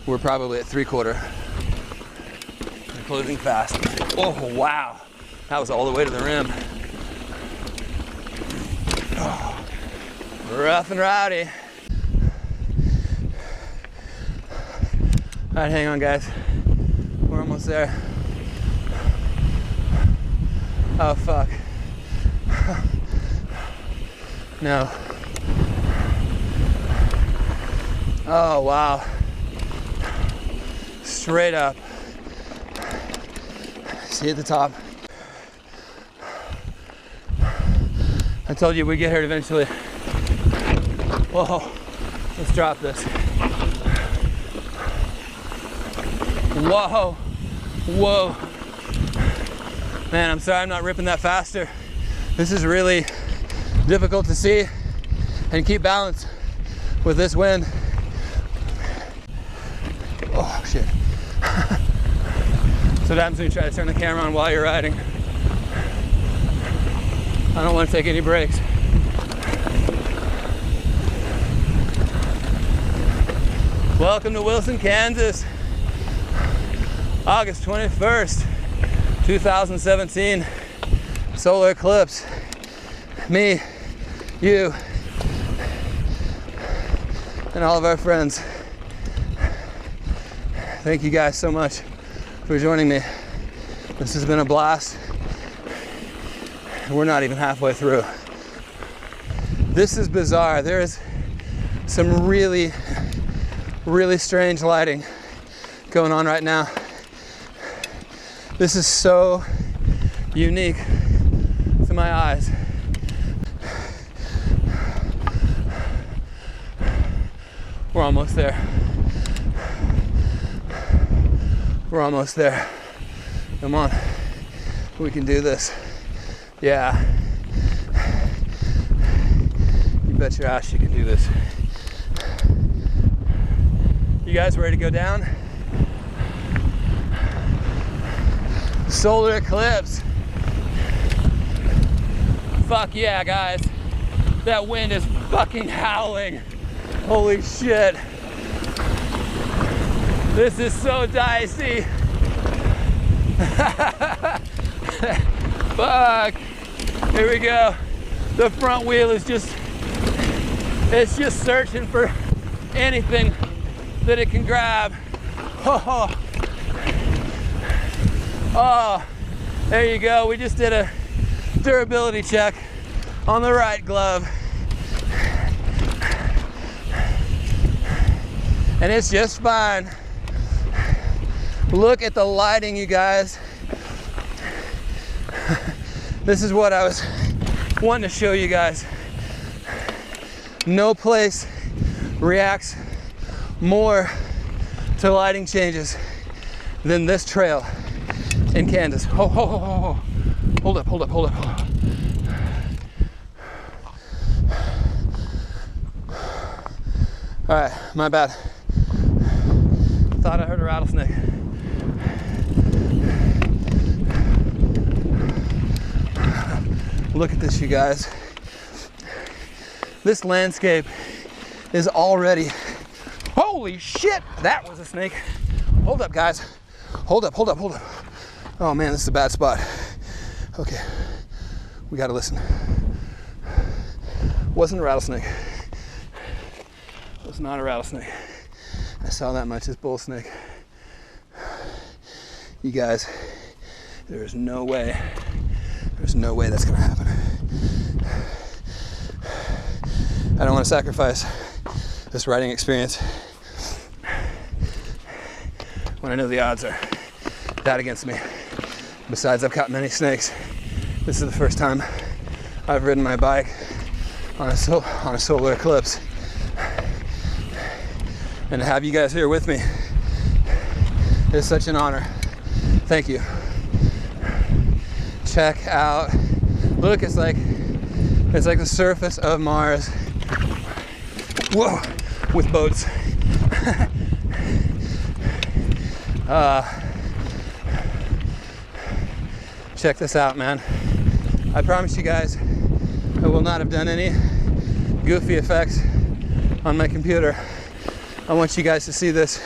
We're probably at 3/4. We're closing fast. Oh, wow. That was all the way to the rim. Oh, rough and rowdy. All right, hang on, guys. We're almost there. Oh, fuck. No. Oh, wow. Straight up. See at the top. I told you we'd get here eventually. Whoa. Let's drop this. Whoa. Whoa. Man, I'm sorry I'm not ripping that faster. This is really difficult to see and keep balance with this wind. Oh shit. So what happens when you try to turn the camera on while you're riding? I don't want to take any breaks. Welcome to Wilson, Kansas. August 21st, 2017. Solar eclipse. Me, you, and all of our friends. Thank you guys so much for joining me. This has been a blast. We're not even halfway through. This is bizarre. There is some really, really strange lighting going on right now. This is so unique. Some to my eyes. We're almost there. We're almost there. Come on. We can do this. Yeah. You bet your ass you can do this. You guys ready to go down? Solar eclipse. Fuck yeah, guys. That wind is fucking howling. Holy shit. This is so dicey. Fuck. Here we go. The front wheel is it's just searching for anything that it can grab. Oh, oh, there you go. We just did a durability check on the right glove. And it's just fine. Look at the lighting, you guys. This is what I was wanting to show you guys. No place reacts more to lighting changes than this trail in Kansas. Oh, oh, oh, oh. Hold up, hold up, hold up, hold up. All right, my bad. Thought I heard a rattlesnake. Look at this, you guys. This landscape is already, holy shit, that was a snake. Hold up, guys. Hold up, hold up, hold up. Oh man, this is a bad spot. Okay, we gotta listen. Wasn't a rattlesnake. Was not a rattlesnake. I saw that much as bull snake. You guys, there's no way that's gonna happen. I don't want to sacrifice this riding experience when I know the odds are that against me. Besides, I've caught many snakes. This is the first time I've ridden my bike on a solar eclipse. And to have you guys here with me is such an honor. Thank you. Check out, look, it's like the surface of Mars. Whoa, with boats. Check this out, man. I promise you guys, I will not have done any goofy effects on my computer. I want you guys to see this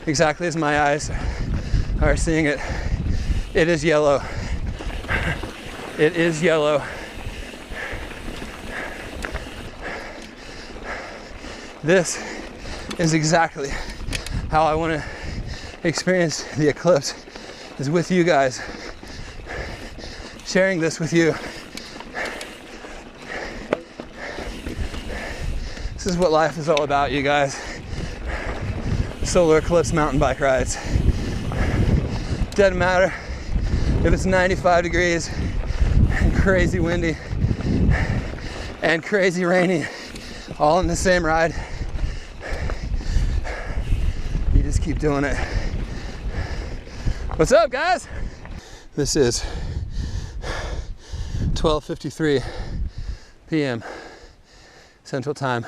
exactly as my eyes are seeing it. It is yellow. It is yellow. This is exactly how I want to experience the eclipse, is with you guys. Sharing this with you. This is what life is all about, you guys. Solar eclipse mountain bike rides. Doesn't matter if it's 95 degrees and crazy windy and crazy rainy, all in the same ride. You just keep doing it. What's up, guys? This is 12:53 p.m. Central Time.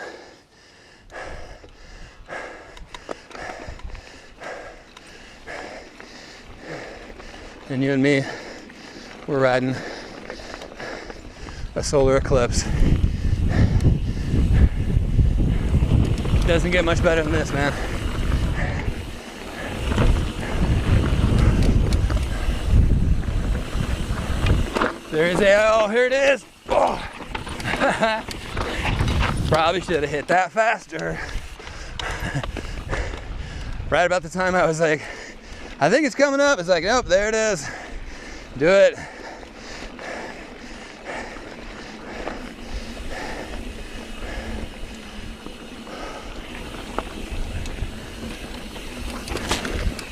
And you and me, we're riding a solar eclipse. Doesn't get much better than this, man. There is oh, here it is. Oh. Probably should have hit that faster. Right about the time I was like, I think it's coming up. It's like, nope, there it is. Do it.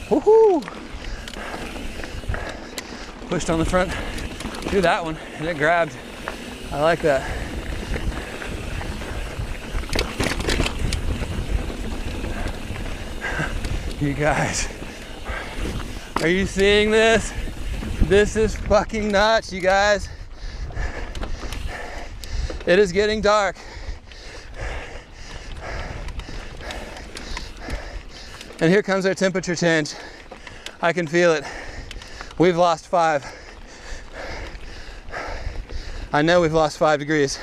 Woohoo! Pushed on the front do that one, and it grabbed. I like that. You guys, are you seeing this? This is fucking nuts, you guys. It is getting dark. And here comes our temperature change. I can feel it. We've lost 5. I know we've lost 5 degrees.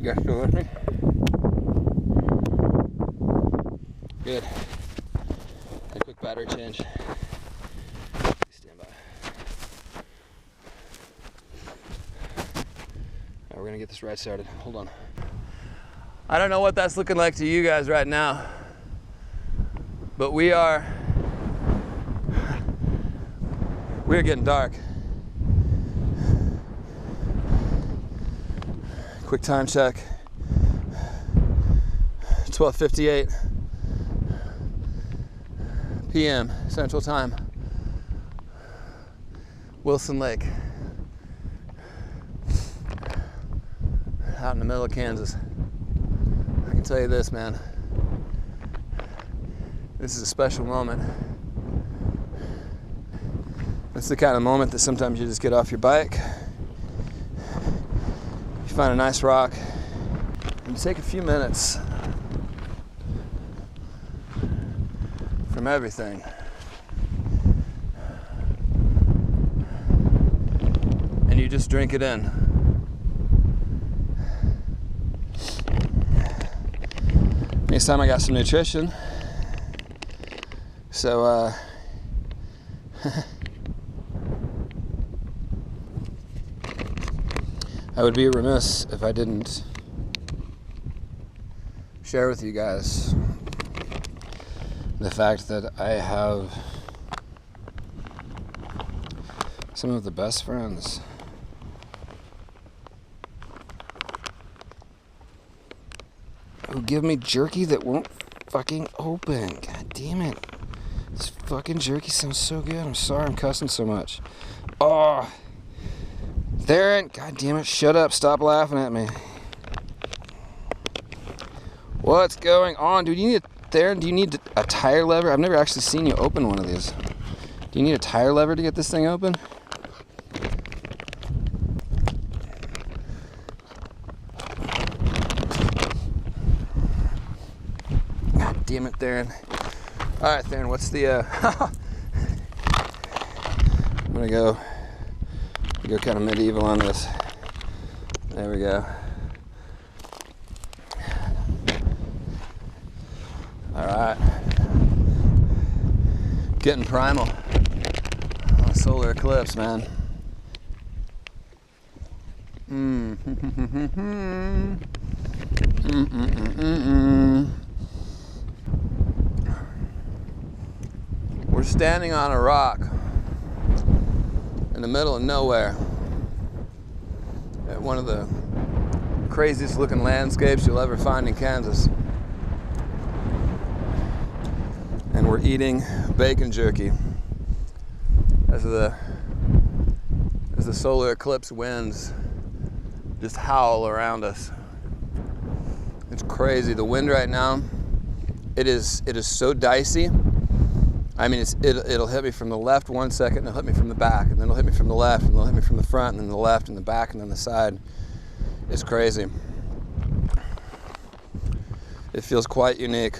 You guys still with me? Good. A quick battery change. Stand by. Alright, we're gonna get this ride started. Hold on. I don't know what that's looking like to you guys right now, but we're getting dark. Quick time check. 12:58 p.m. Central Time. Wilson Lake. Out in the middle of Kansas. I can tell you this, man. This is a special moment. It's the kind of moment that sometimes you just get off your bike, you find a nice rock, and you take a few minutes from everything. And you just drink it in. Next time I got some nutrition. So, I would be remiss if I didn't share with you guys the fact that I have some of the best friends who give me jerky that won't fucking open. God damn it. This fucking jerky sounds so good. I'm sorry I'm cussing so much. Oh, Theron, god damn it, shut up, stop laughing at me. What's going on, dude? Theron, do you need a tire lever? I've never actually seen you open one of these. Do you need a tire lever to get this thing open? God damn it, Theron. Alright, Theron, what's the, I'm gonna go kind of medieval on this. There we go. Alright. Getting primal on a solar eclipse, man. We're standing on a rock in the middle of nowhere at one of the craziest looking landscapes you'll ever find in Kansas. And we're eating bacon jerky as the solar eclipse winds just howl around us. It's crazy. The wind right now, it is so dicey. I mean, it'll hit me from the left 1 second, and it'll hit me from the back, and then it'll hit me from the left, and it'll hit me from the front, and then the left, and the back, and then the side. It's crazy. It feels quite unique.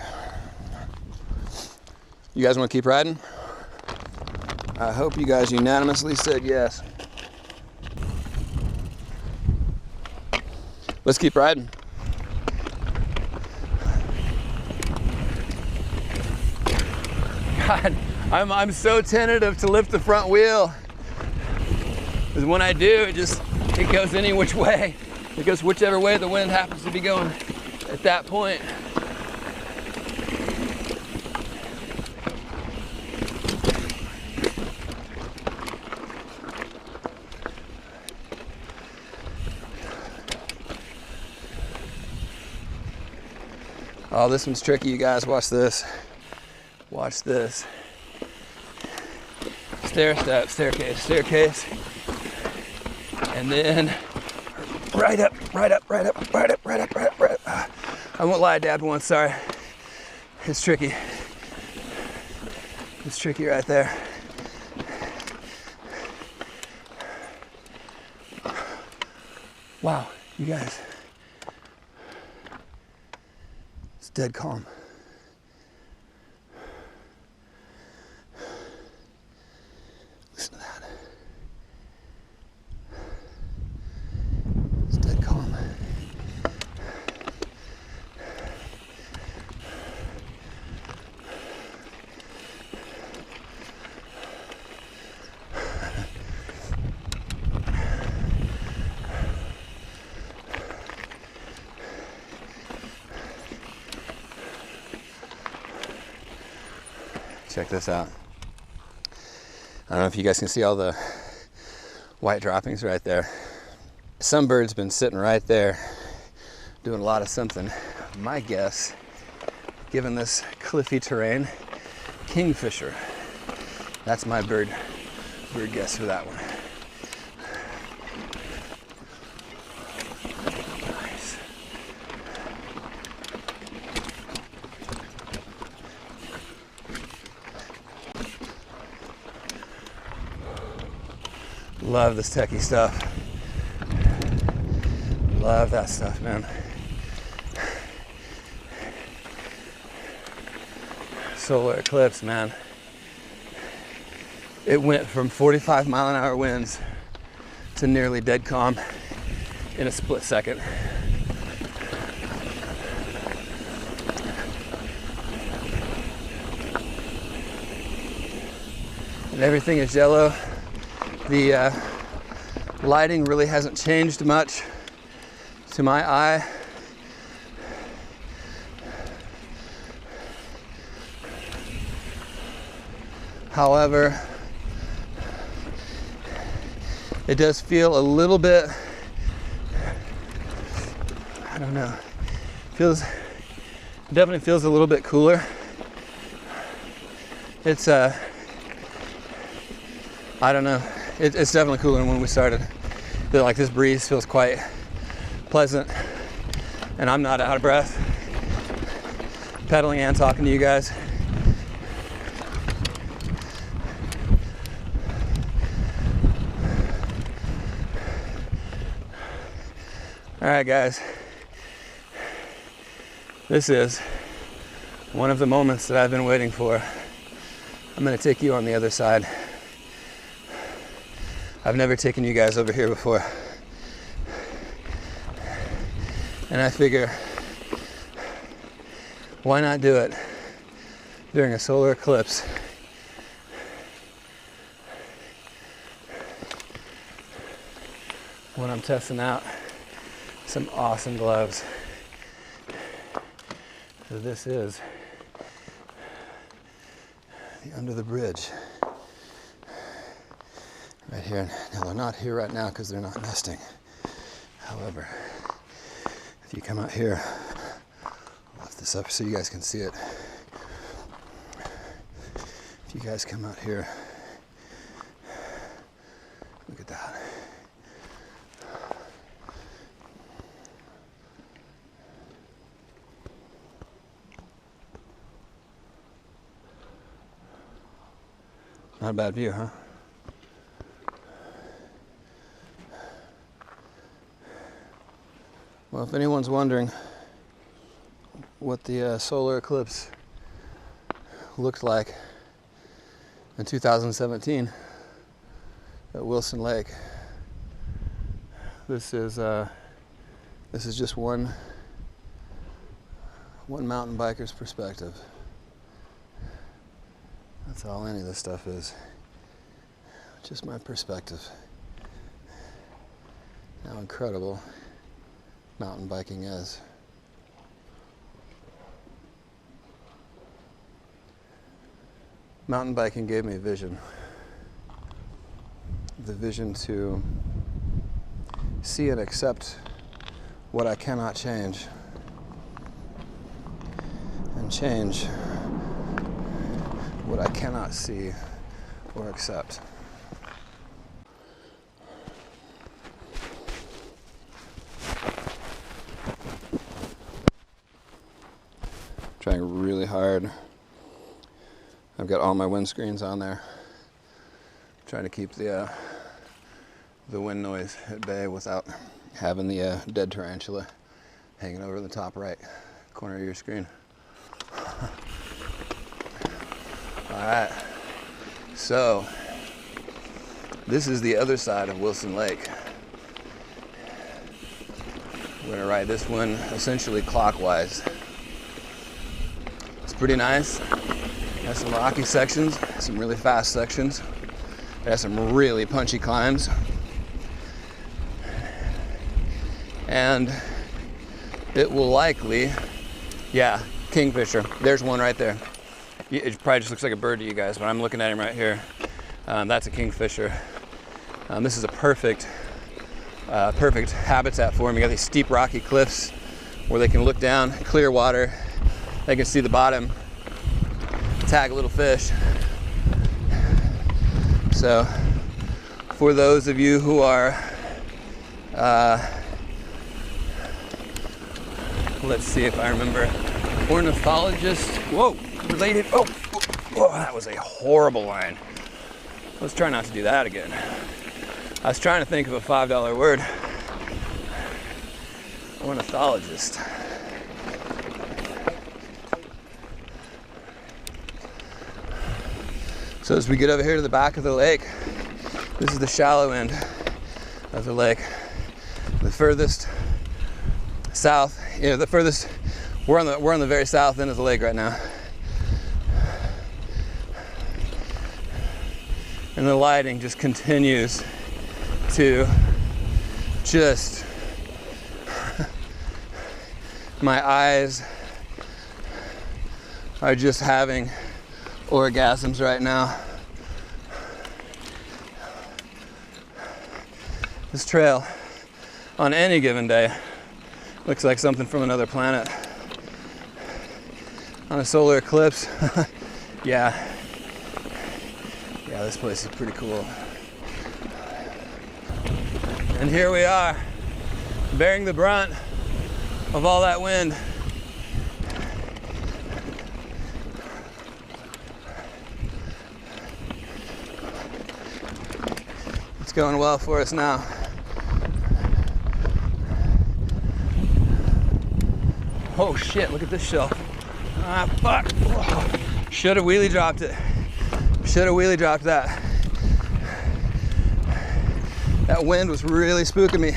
You guys want to keep riding? I hope you guys unanimously said yes. Let's keep riding. God, I'm so tentative to lift the front wheel. Because when I do, it goes any which way. It goes whichever way the wind happens to be going at that point. Oh, this one's tricky, you guys. Watch this. Watch this. Stair step, staircase, staircase. And then right up, right up, right up, right up, right up, right up, right up. I won't lie, I dabbed once, sorry. It's tricky. It's tricky right there. Wow, you guys. It's dead calm. Listen to that. It's dead calm. Check this out. I don't know if you guys can see all the white droppings right there. Some bird's been sitting right there doing a lot of something. My guess, given this cliffy terrain, kingfisher. That's my bird guess for that one. Nice. Love this techie stuff. Love that stuff, man. Solar eclipse, man. It went from 45-mile-an-hour winds to nearly dead calm in a split second. And everything is yellow. The lighting really hasn't changed much to my eye. However, it does feel a little bit, I don't know, definitely feels a little bit cooler. It's I don't know. It's definitely cooler than when we started. I feel like this breeze feels quite pleasant, and I'm not out of breath pedaling and talking to you guys. All right, guys. This is one of the moments that I've been waiting for. I'm gonna take you on the other side. I've never taken you guys over here before. And I figure, why not do it during a solar eclipse? When I'm testing out some awesome gloves. So this is the under the bridge. Right here. Now they're not here right now because they're not nesting. However, if you come out here, I'll lift this up so you guys can see it. If you guys come out here, look at that. Not a bad view, huh? Well, if anyone's wondering what the solar eclipse looked like in 2017 at Wilson Lake, this is just one mountain biker's perspective. That's all any of this stuff is. Just my perspective. How incredible mountain biking is. Mountain biking gave me a vision. The vision to see and accept what I cannot change. and change what I cannot see or accept. Trying really hard. I've got all my windscreens on there. Trying to keep the wind noise at bay without having the dead tarantula hanging over the top right corner of your screen. All right, so this is the other side of Wilson Lake. We're gonna ride this one essentially clockwise. It's pretty nice. It has some rocky sections, some really fast sections. It has some really punchy climbs. And it will likely, yeah, kingfisher. There's one right there. It probably just looks like a bird to you guys, but I'm looking at him right here. That's a kingfisher. This is a perfect habitat for him. You got these steep rocky cliffs where they can look down, clear water. They can see the bottom, tag a little fish. So for those of you who are, let's see if I remember, ornithologist, whoa, related, oh, whoa, that was a horrible line. Let's try not to do that again. I was trying to think of a $5 word. Ornithologist. So as we get over here to the back of the lake, this is the shallow end of the lake. The furthest south, you know, the furthest, we're on the very south end of the lake right now. And the lighting just continues to just, my eyes are just having orgasms right now. This trail on any given day looks like something from another planet. On a solar eclipse, yeah, this place is pretty cool. And here we are, bearing the brunt of all that wind. It's going well for us now. Oh shit, look at this shelf. Ah, fuck. Should have wheelie dropped it. Should have wheelie dropped that. That wind was really spooking me,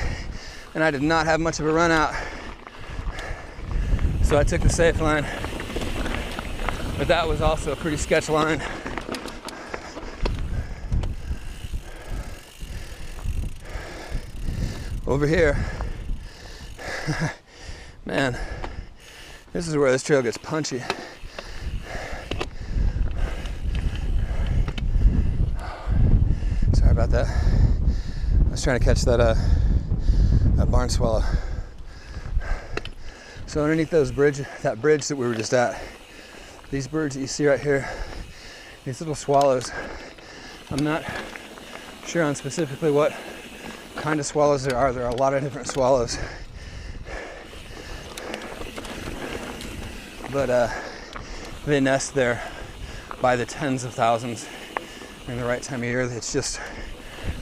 and I did not have much of a run out. So I took the safe line, but that was also a pretty sketch line. Over here, man, this is where this trail gets punchy. Sorry about that. I was trying to catch that barn swallow. So underneath that bridge that we were just at, these birds that you see right here, these little swallows, I'm not sure on specifically what kind of swallows there are. There are a lot of different swallows. But they nest there by the tens of thousands in the right time of year. It's just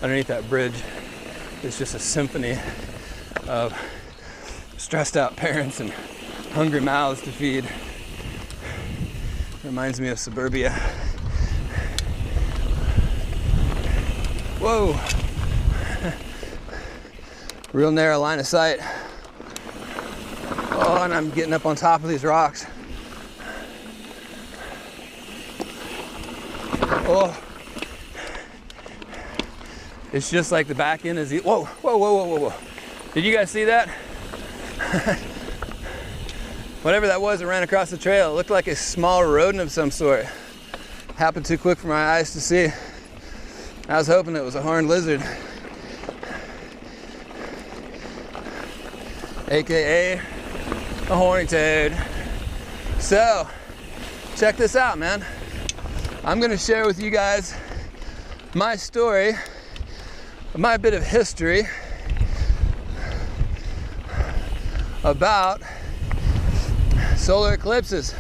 underneath that bridge, it's just a symphony of stressed out parents and hungry mouths to feed. Reminds me of suburbia. Whoa! Real narrow line of sight. Oh, and I'm getting up on top of these rocks. Oh. It's just like the back end is, whoa, whoa, whoa, whoa, whoa, whoa. Did you guys see that? Whatever that was that ran across the trail, it looked like a small rodent of some sort. Happened too quick for my eyes to see. I was hoping it was a horned lizard. AKA a horny toad. So, check this out, man. I'm gonna share with you guys my story, my bit of history about solar eclipses.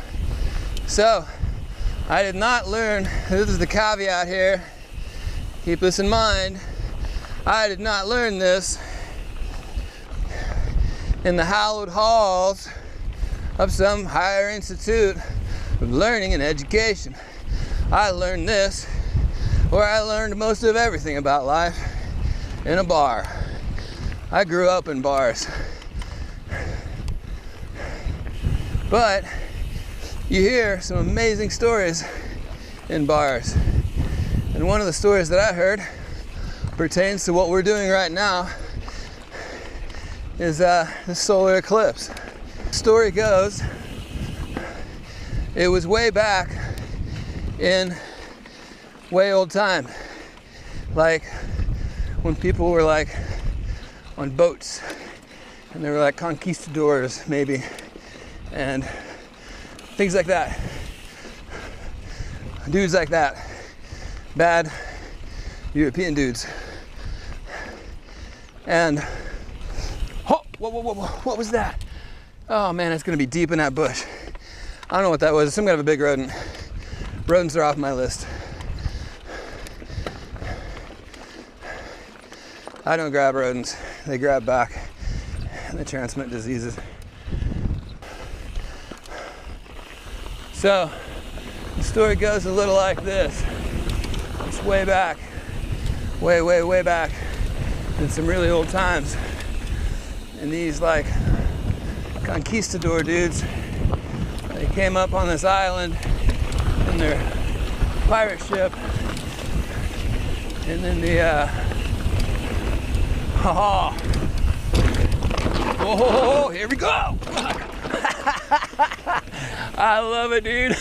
So, I did not learn, this is the caveat here, keep this in mind, I did not learn this in the hallowed halls of some higher institute of learning and education. I learned this where I learned most of everything about life, in a bar. I grew up in bars. But you hear some amazing stories in bars. And one of the stories that I heard pertains to what we're doing right now is the solar eclipse. The story goes, it was way back in way old time. Like when people were like on boats and they were like conquistadors maybe, and things like that. Dudes like that. Bad European dudes. And, oh, whoa, what was that? Oh man, it's gonna be deep in that bush. I don't know what that was, some kind of a big rodent. Rodents are off my list. I don't grab rodents, they grab back and they transmit diseases. So, the story goes a little like this. It's way back, way back in some really old times. And these like conquistador dudes, they came up on this island in their pirate ship, and then the oh, here we go. I love it, dude.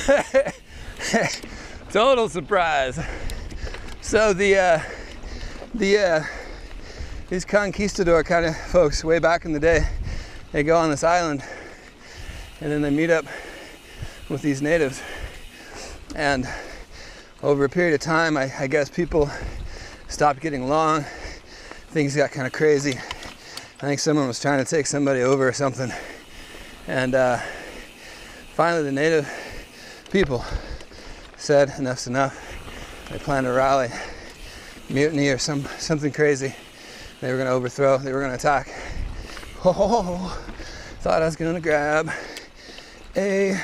Total surprise. So these conquistador kind of folks way back in the day, they go on this island and then they meet up with these natives, and over a period of time, I guess people stopped getting along. Things got kind of crazy. I think someone was trying to take somebody over or something, and finally the native people said enough's enough. They planned to rally, mutiny or something crazy. They were going to overthrow, they were going to attack. Oh, thought I was going to grab a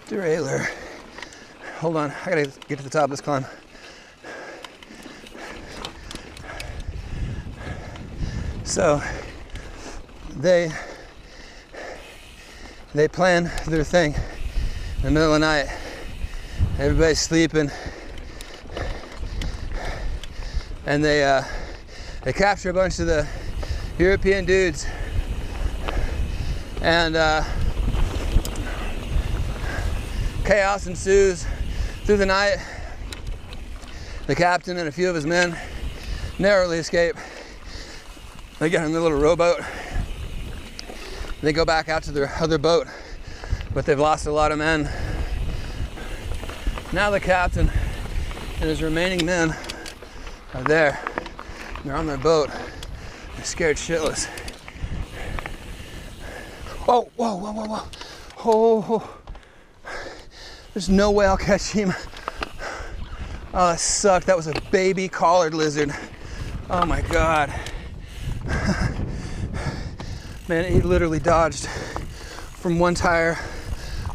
derailleur. Hold on, I gotta get to the top of this climb. So they plan their thing in the middle of the night. Everybody's sleeping, and they capture a bunch of the European dudes, and chaos ensues through the night. The captain and a few of his men narrowly escape. They get in their little rowboat. They go back out to their other boat, but they've lost a lot of men. Now the captain and his remaining men are there. They're on their boat. They're scared shitless. Oh, whoa. Oh. There's no way I'll catch him. Oh, that sucked. That was a baby collared lizard. Oh my God. Man, he literally dodged from one tire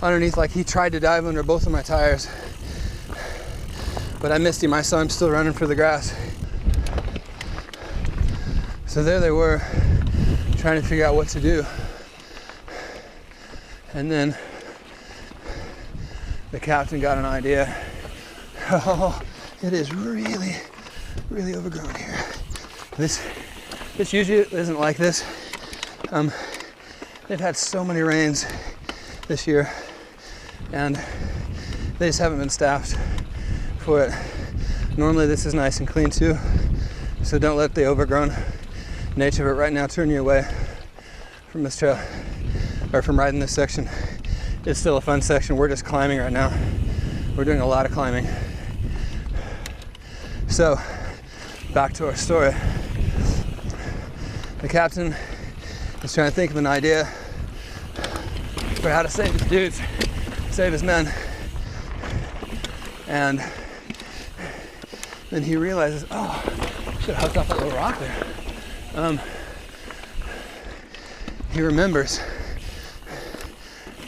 underneath, like he tried to dive under both of my tires. But I missed him. I saw him still running for the grass. So there they were, trying to figure out what to do. And then the captain got an idea. Oh, it is really overgrown here. This usually isn't like this. They've had so many rains this year, and they just haven't been staffed for it. Normally this is nice and clean too, so don't let the overgrown nature of it right now turn you away from this trail, or from riding this section. it's still a fun section. We're just climbing right now. We're doing a lot of climbing. So, back to our story. The captain is trying to think of an idea for how to save his dudes, save his men. And then he realizes, oh, I should have hooked off that little rock there. He remembers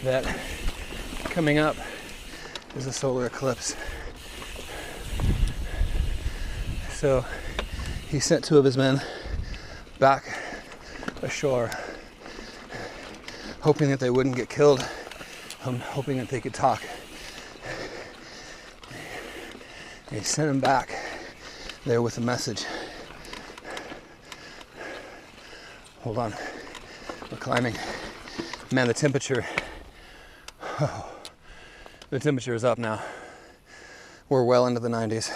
that coming up is a solar eclipse. So he sent 2 of his men back ashore, hoping that they wouldn't get killed, hoping that they could talk. And he sent them back there with a message. Hold on, we're climbing. Man, the temperature is up now. We're well into the 90s.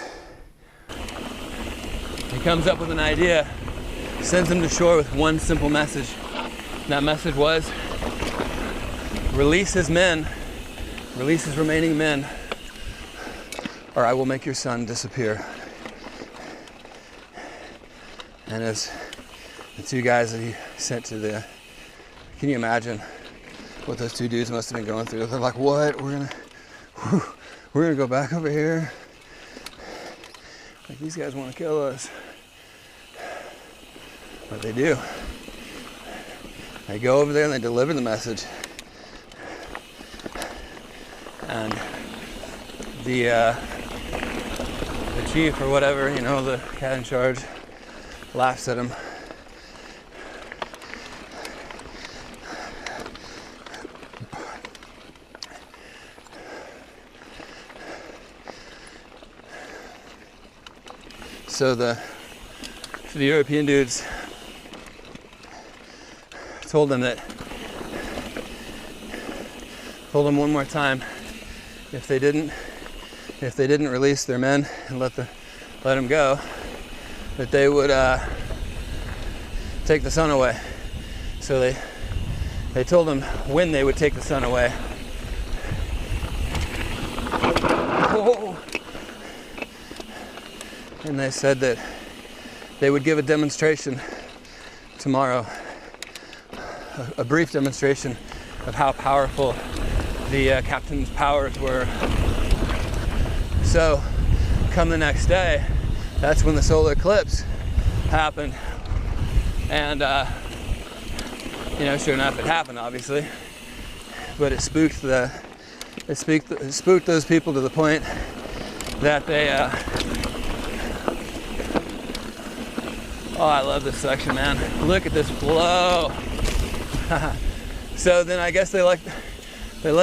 He comes up with an idea, sends them to shore with one simple message. And that message was, release his men, release his remaining men, or I will make your son disappear. And as the 2 guys that he sent to the, can you imagine what those 2 dudes must have been going through? They're like, what? We're gonna go back over here? Like, these guys want to kill us. But they do. They go over there and they deliver the message. And the chief or whatever, you know, the cat in charge, laughs at him. So the European dudes told them one more time, if they didn't release their men and let them go, that they would take the sun away. So they told them when they would take the sun away. Whoa. And they said that they would give a demonstration tomorrow, a brief demonstration of how powerful the captain's powers were. So, come the next day, that's when the solar eclipse happened. And, sure enough, it happened, obviously. But it spooked those people to the point that they, oh, I love this section, man. Look at this flow. So then I guess they let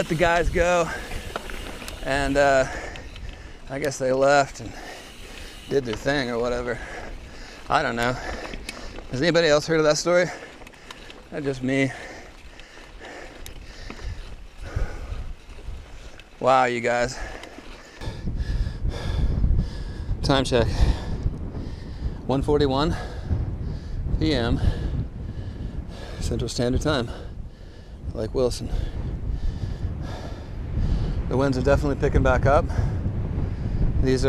the guys go, and I guess they left and did their thing or whatever. I don't know. Has anybody else heard of that story? Not just me. Wow, you guys. Time check. 1:41 p.m. Central Standard Time. Lake Wilson. The winds are definitely picking back up. This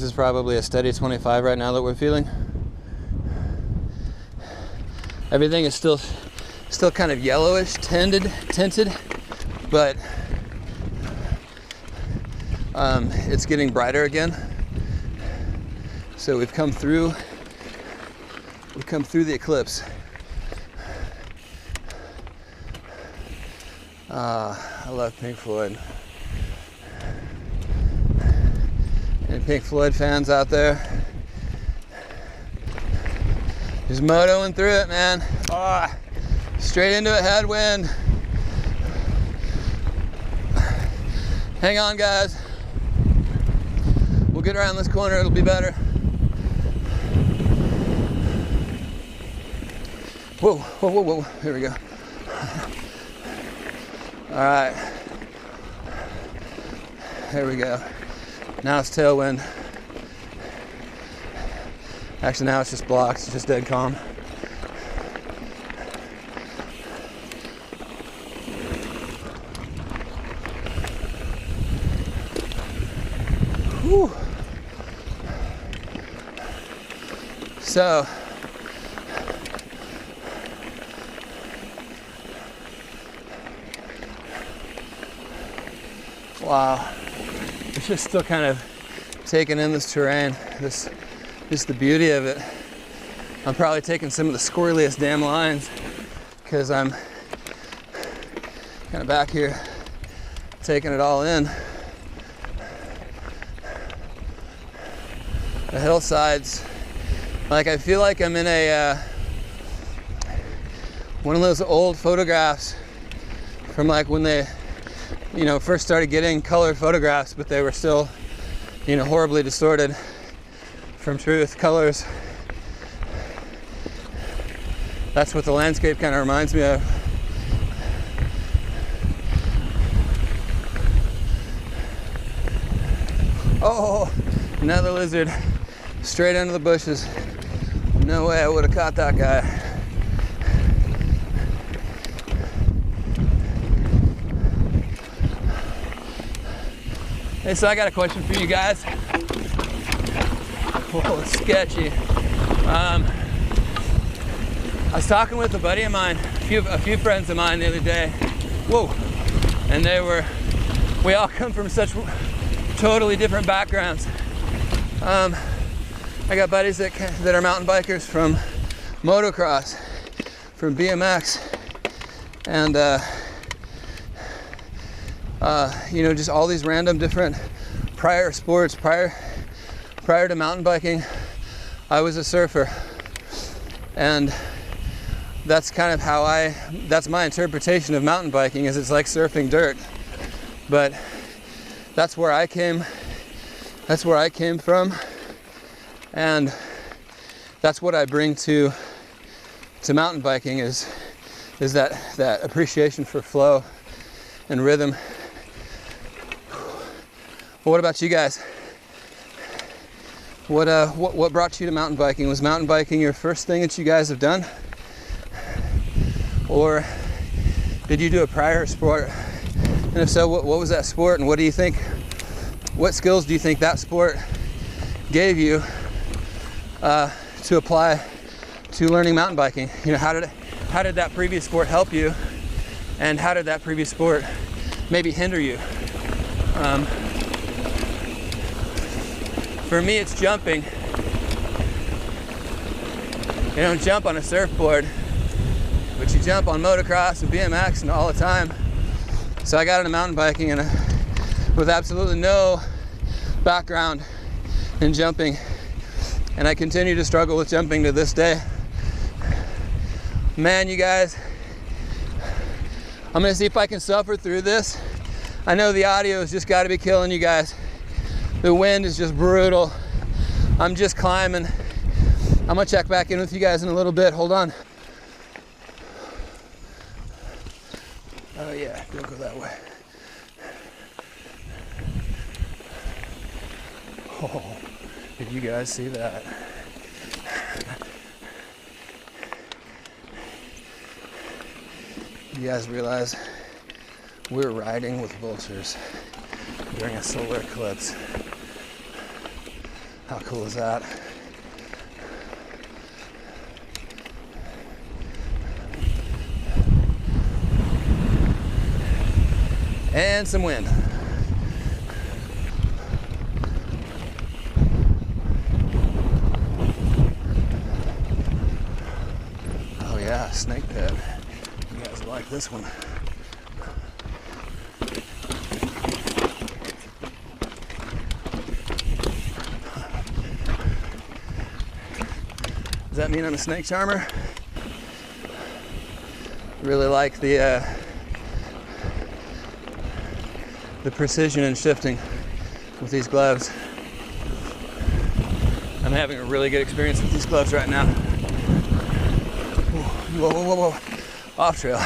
is probably a steady 25 right now that we're feeling. Everything is still kind of yellowish, tinted, but it's getting brighter again. So we've come through the eclipse. I love Pink Floyd. Any Pink Floyd fans out there? Just motoing through it, man. Oh, straight into a headwind. Hang on, guys. We'll get around this corner, it'll be better. Whoa, whoa, whoa, whoa. Here we go. All right. There we go. Now it's tailwind. Actually, now it's just blocks. It's just dead calm. Whew. So, wow, it's just still kind of taking in this terrain, just the beauty of it. I'm probably taking some of the squirreliest damn lines because I'm kind of back here taking it all in. The hillsides, like I feel like I'm in a one of those old photographs from like when they, you know, first started getting colored photographs, but they were still, you know, horribly distorted from truth colors. That's what the landscape kind of reminds me of. Oh, another lizard straight under the bushes. No way I would have caught that guy. Hey, so I got a question for you guys. Whoa, it's sketchy. I was talking with a buddy of mine, a few friends of mine the other day. Whoa, and we all come from such totally different backgrounds. I got buddies that are mountain bikers from motocross, from BMX, and you know, just all these random different prior sports. Prior to mountain biking, I was a surfer, and that's kind of that's my interpretation of mountain biking, is it's like surfing dirt. But that's where I came from, and that's what I bring to mountain biking is that appreciation for flow and rhythm. Well, what about you guys? What brought you to mountain biking? Was mountain biking your first thing that you guys have done? Or did you do a prior sport? And if so, what was that sport, and what do you think, what skills do you think that sport gave you to apply to learning mountain biking? You know, how did that previous sport help you, and how did that previous sport maybe hinder you? For me, it's jumping. You don't jump on a surfboard, but you jump on motocross and BMX and all the time. So I got into mountain biking and with absolutely no background in jumping, and I continue to struggle with jumping to this day. Man, you guys, I'm gonna see if I can suffer through this. I know the audio has just got to be killing you guys. The wind is just brutal. I'm just climbing. I'm gonna check back in with you guys in a little bit. Hold on. Oh yeah, don't go that way. Oh, did you guys see that? You guys realize we're riding with vultures during a solar eclipse? How cool is that? And some wind. Oh yeah, snake pit. You guys like this one. Does that mean I'm a snake charmer? Really like the precision and shifting with these gloves. I'm having a really good experience with these gloves right now. Whoa, whoa, whoa, whoa. Off trail.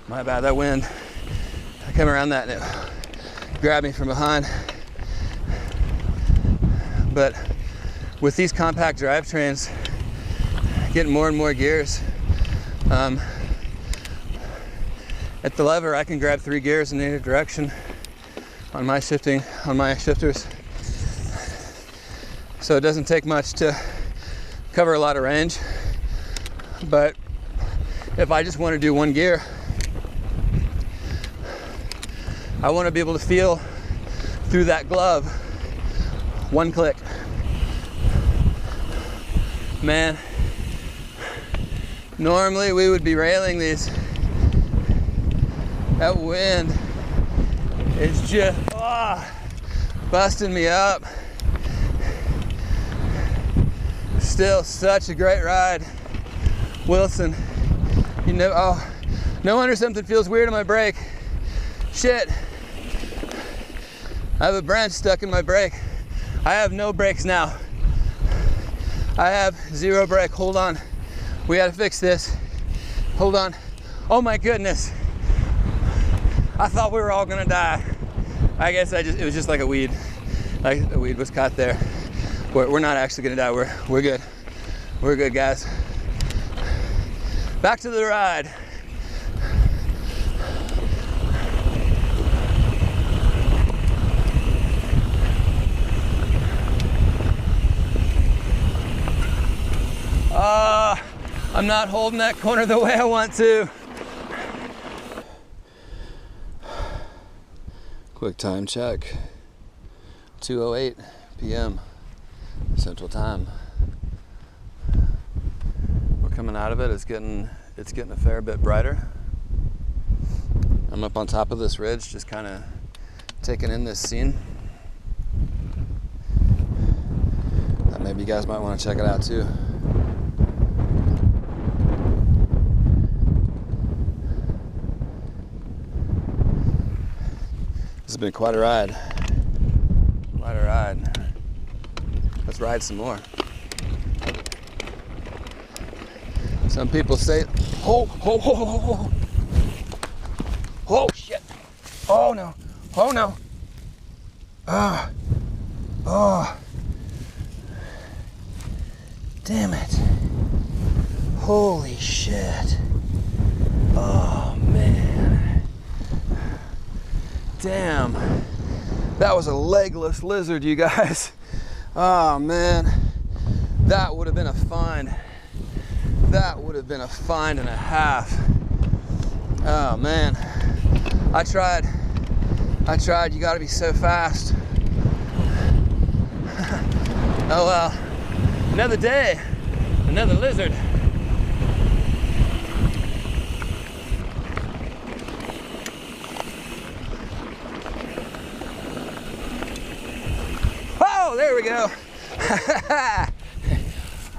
My bad, that wind. I come around that and it grabbed me from behind. But with these compact drivetrains, getting more and more gears, at the lever I can grab 3 gears in either direction on my shifters, so it doesn't take much to cover a lot of range. But if I just want to do one gear, I want to be able to feel through that glove one click. Man, normally we would be railing these. That wind is just busting me up. Still such a great ride. Wilson, you know, oh, no wonder something feels weird on my brake. Shit, I have a branch stuck in my brake. I have no brakes now. I have zero brake. Hold on, we gotta fix this. Hold on. Oh my goodness, I thought we were all gonna die. I guess it was just like a weed. Like a weed was caught there. We're not actually gonna die. We're good. We're good, guys. Back to the ride. I'm not holding that corner the way I want to. Quick time check. 2:08 p.m. Central Time. We're coming out of it. It's getting a fair bit brighter. I'm up on top of this ridge, just kind of taking in this scene. Maybe you guys might want to check it out too. This has been quite a ride. Quite a ride. Let's ride some more. Some people say, oh shit. Oh no. Oh no. Oh. Damn it. Holy shit. Oh man. Damn. That was a legless lizard, you guys. Oh man. That would have been a find. That would have been a find and a half. Oh man. I tried. You gotta be so fast. Oh well. Another day, another lizard. Oh, there we go.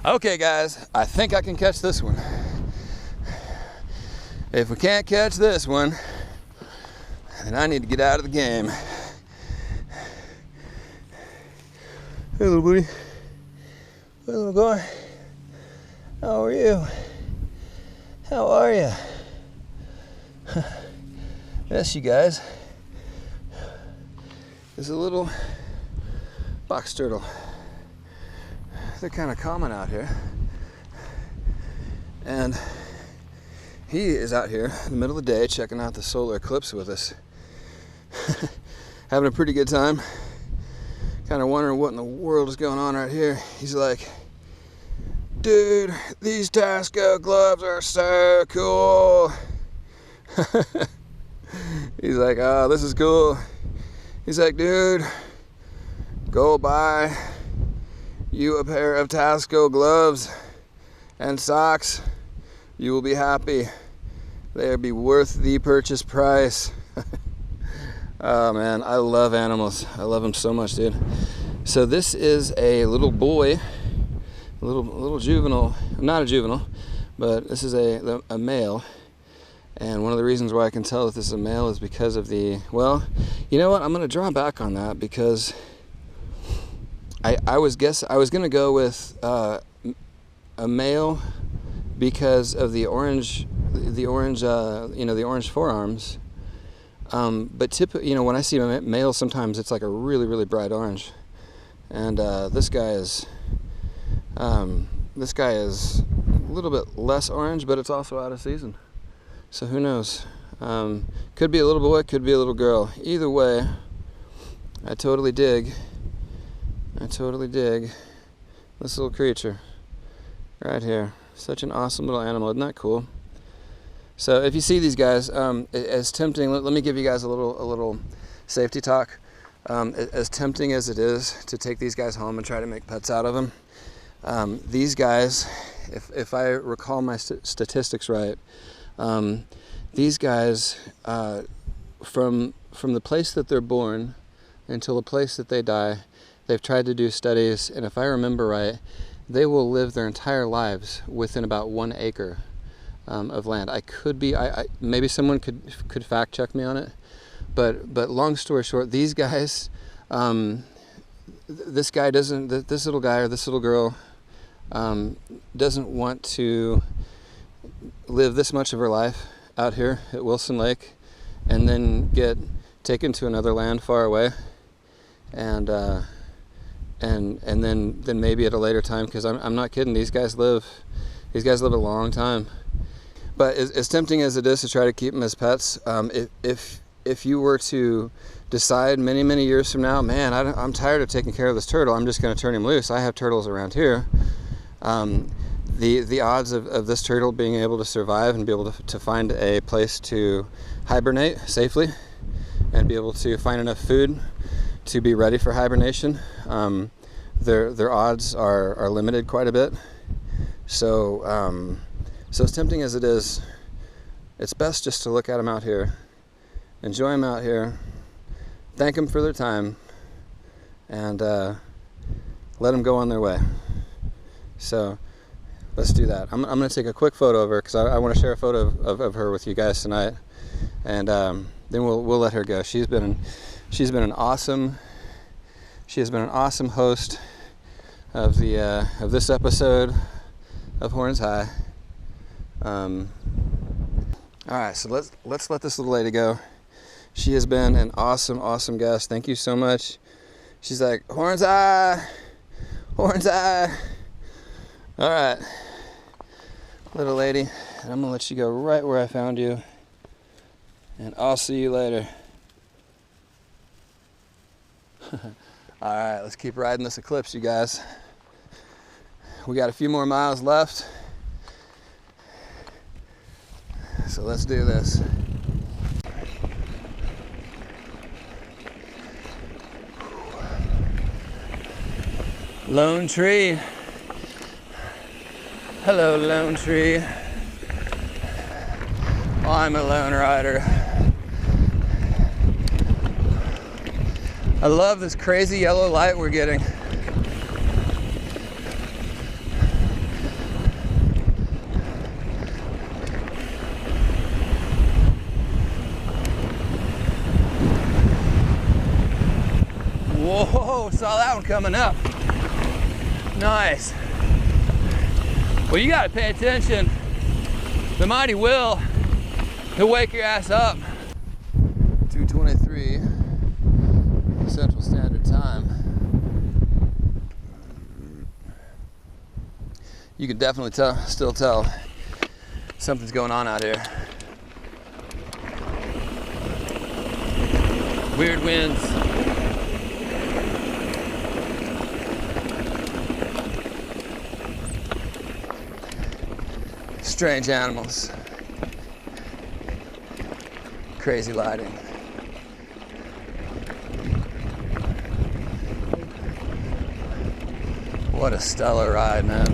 Okay, guys, I think I can catch this one. If we can't catch this one, then I need to get out of the game. Hey, little buddy. Hey, little guy. How are you? How are you? Yes, you guys. There's a little box turtle. They're kind of common out here. And he is out here in the middle of the day checking out the solar eclipse with us. Having a pretty good time. Kind of wondering what in the world is going on right here. He's like, dude, these Tasco gloves are so cool. He's like, oh, this is cool. He's like, dude, go buy you a pair of Tasco gloves and socks. You will be happy. They'll be worth the purchase price. Oh man, I love animals. I love them so much, dude. So this is a little boy, a little juvenile, not a juvenile, but this is a male. And one of the reasons why I can tell that this is a male is because of the, well, you know what? I'm going to draw back on that because I was going to go with a male because of the orange, the orange forearms. But typically, when I see a male, sometimes it's like a really, really bright orange. And this guy is a little bit less orange, but it's also out of season. So who knows? Could be a little boy, could be a little girl. Either way, I totally dig I totally dig this little creature right here. Such an awesome little animal. Isn't that cool? So if you see these guys, as tempting, let me give you guys a little safety talk. As tempting as it is to take these guys home and try to make pets out of them, these guys, if I recall my statistics right, these guys, from the place that they're born until the place that they die, they've tried to do studies, and if I remember right, they will live their entire lives within about 1 acre of land. I could be, maybe someone could fact check me on it, but long story short, these guys, this guy doesn't, this little guy or this little girl doesn't want to live this much of her life out here at Wilson Lake and then get taken to another land far away, and then maybe at a later time, because I'm not kidding, these guys live a long time. But as tempting as it is to try to keep them as pets, if you were to decide many years from now, man, I'm tired of taking care of this turtle, I'm just going to turn him loose, I have turtles around here, the odds of this turtle being able to survive and be able to find a place to hibernate safely and be able to find enough food to be ready for hibernation, their odds are limited quite a bit. So as tempting as it is, it's best just to look at them out here, enjoy them out here, thank them for their time, and let them go on their way. So let's do that. I'm going to take a quick photo of her because I want to share a photo of her with you guys tonight, and then we'll let her go. She has been an awesome host of this episode of Horns High. All right, so let's let this little lady go. She has been an awesome guest. Thank you so much. She's like, Horns High, Horns High. All right, little lady, and I'm gonna let you go right where I found you, and I'll see you later. All right, let's keep riding this Eclipse, you guys. We got a few more miles left, so let's do this. Lone tree. Hello, lone tree. I'm a lone rider. I love this crazy yellow light we're getting. Whoa, saw that one coming up. Nice. Well, you gotta pay attention. The mighty will, he'll wake your ass up. 2:23 Central Standard Time. You can definitely still tell something's going on out here. Weird winds. Strange animals. Crazy lighting. What a stellar ride, man.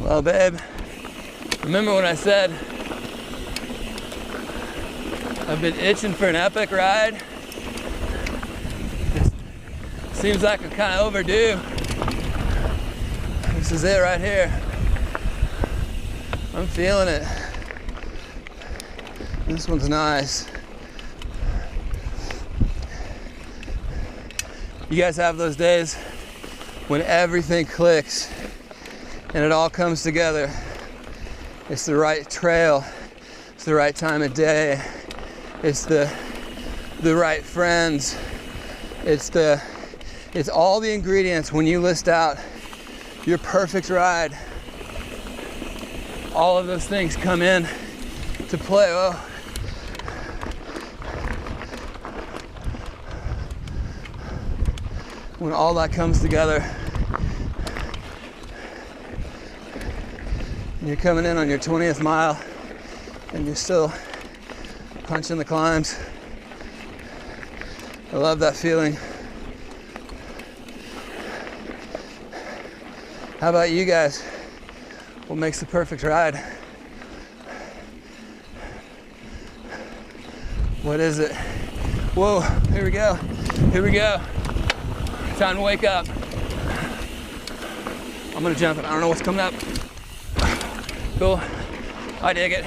Well, babe, remember when I said I've been itching for an epic ride? It seems like I'm kind of overdue. This is it right here. I'm feeling it. This one's nice. You guys have those days when everything clicks and it all comes together. It's the right trail, it's the right time of day, it's the right friends, it's all the ingredients. When you list out your perfect ride, all of those things come in to play. Oh. When all that comes together, and you're coming in on your 20th mile and you're still punching the climbs. I love that feeling. How about you guys? What makes the perfect ride? What is it? Whoa, here we go. Here we go. Time to wake up. I'm gonna jump it. I don't know what's coming up. Cool. I dig it.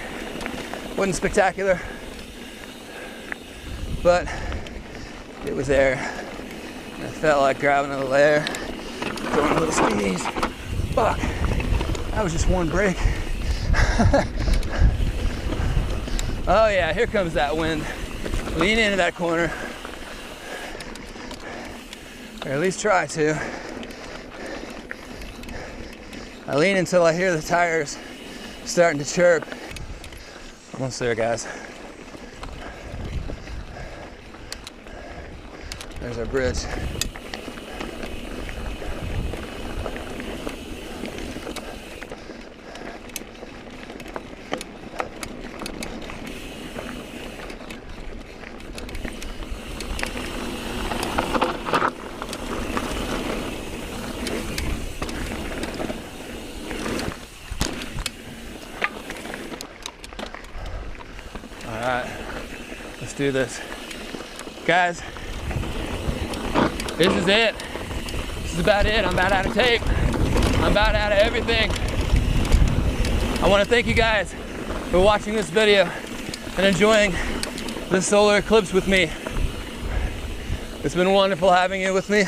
Wasn't spectacular, but it was there. I felt like grabbing a layer, throwing a little squeeze. Fuck. That was just one break. Oh yeah, here comes that wind. Lean into that corner. Or at least try to. I lean until I hear the tires starting to chirp. Almost there, guys. There's our bridge. Let's do this. Guys, this is it. This is about it. I'm about out of tape. I'm about out of everything. I want to thank you guys for watching this video and enjoying the solar eclipse with me. It's been wonderful having you with me.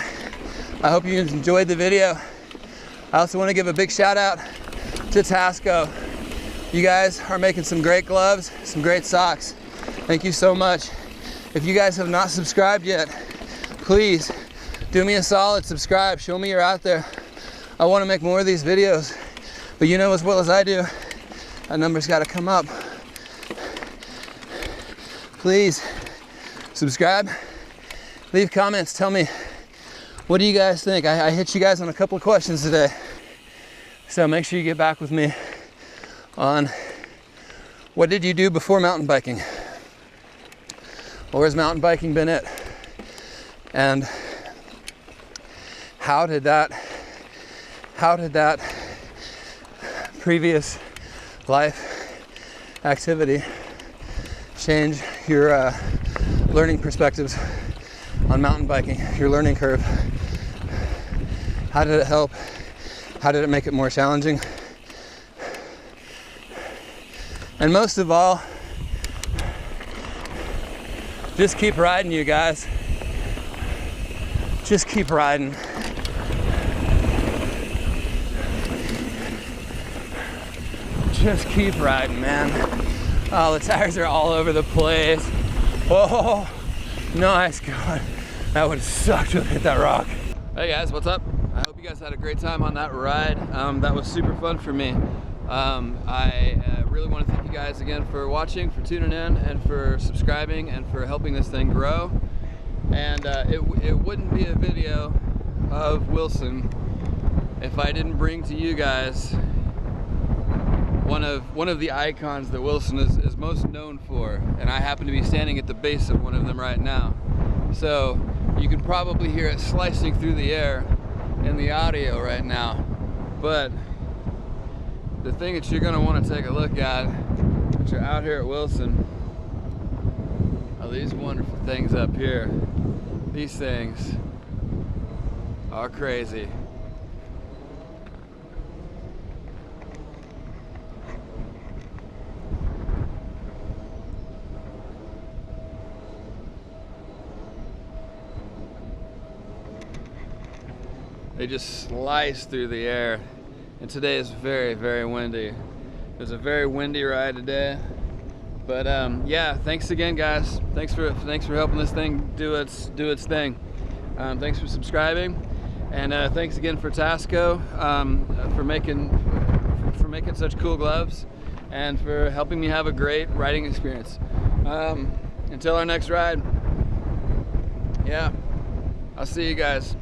I hope you enjoyed the video. I also want to give a big shout out to Tasco. You guys are making some great gloves, some great socks. Thank you so much. If you guys have not subscribed yet, please do me a solid, subscribe, show me you're out there. I want to make more of these videos, but you know as well as I do, that number's got to come up. Please subscribe, leave comments, tell me, what do you guys think? I hit you guys on a couple of questions today, so make sure you get back with me on what did you do before mountain biking? Or has mountain biking been it? And how did that previous life activity change your learning perspectives on mountain biking, your learning curve? How did it help? How did it make it more challenging? And most of all, just keep riding, you guys. Just keep riding. Just keep riding, man. Oh, the tires are all over the place. Whoa, nice, God. That would have sucked to have hit that rock. Hey guys, what's up? I hope you guys had a great time on that ride. That was super fun for me. I really want to thank you guys again for watching, for tuning in, and for subscribing, and for helping this thing grow. And it wouldn't be a video of Wilson if I didn't bring to you guys one of the icons that Wilson is most known for, and I happen to be standing at the base of one of them right now. So you can probably hear it slicing through the air in the audio right now, but the thing that you're going to want to take a look at if you're out here at Wilson are these wonderful things up here. These things are crazy. They just slice through the air. And today is very, very windy. It was a very windy ride today. But yeah, thanks again, guys. Thanks for helping this thing do its thing. Thanks for subscribing, and thanks again for Tasco for making such cool gloves, and for helping me have a great riding experience. Until our next ride, yeah, I'll see you guys.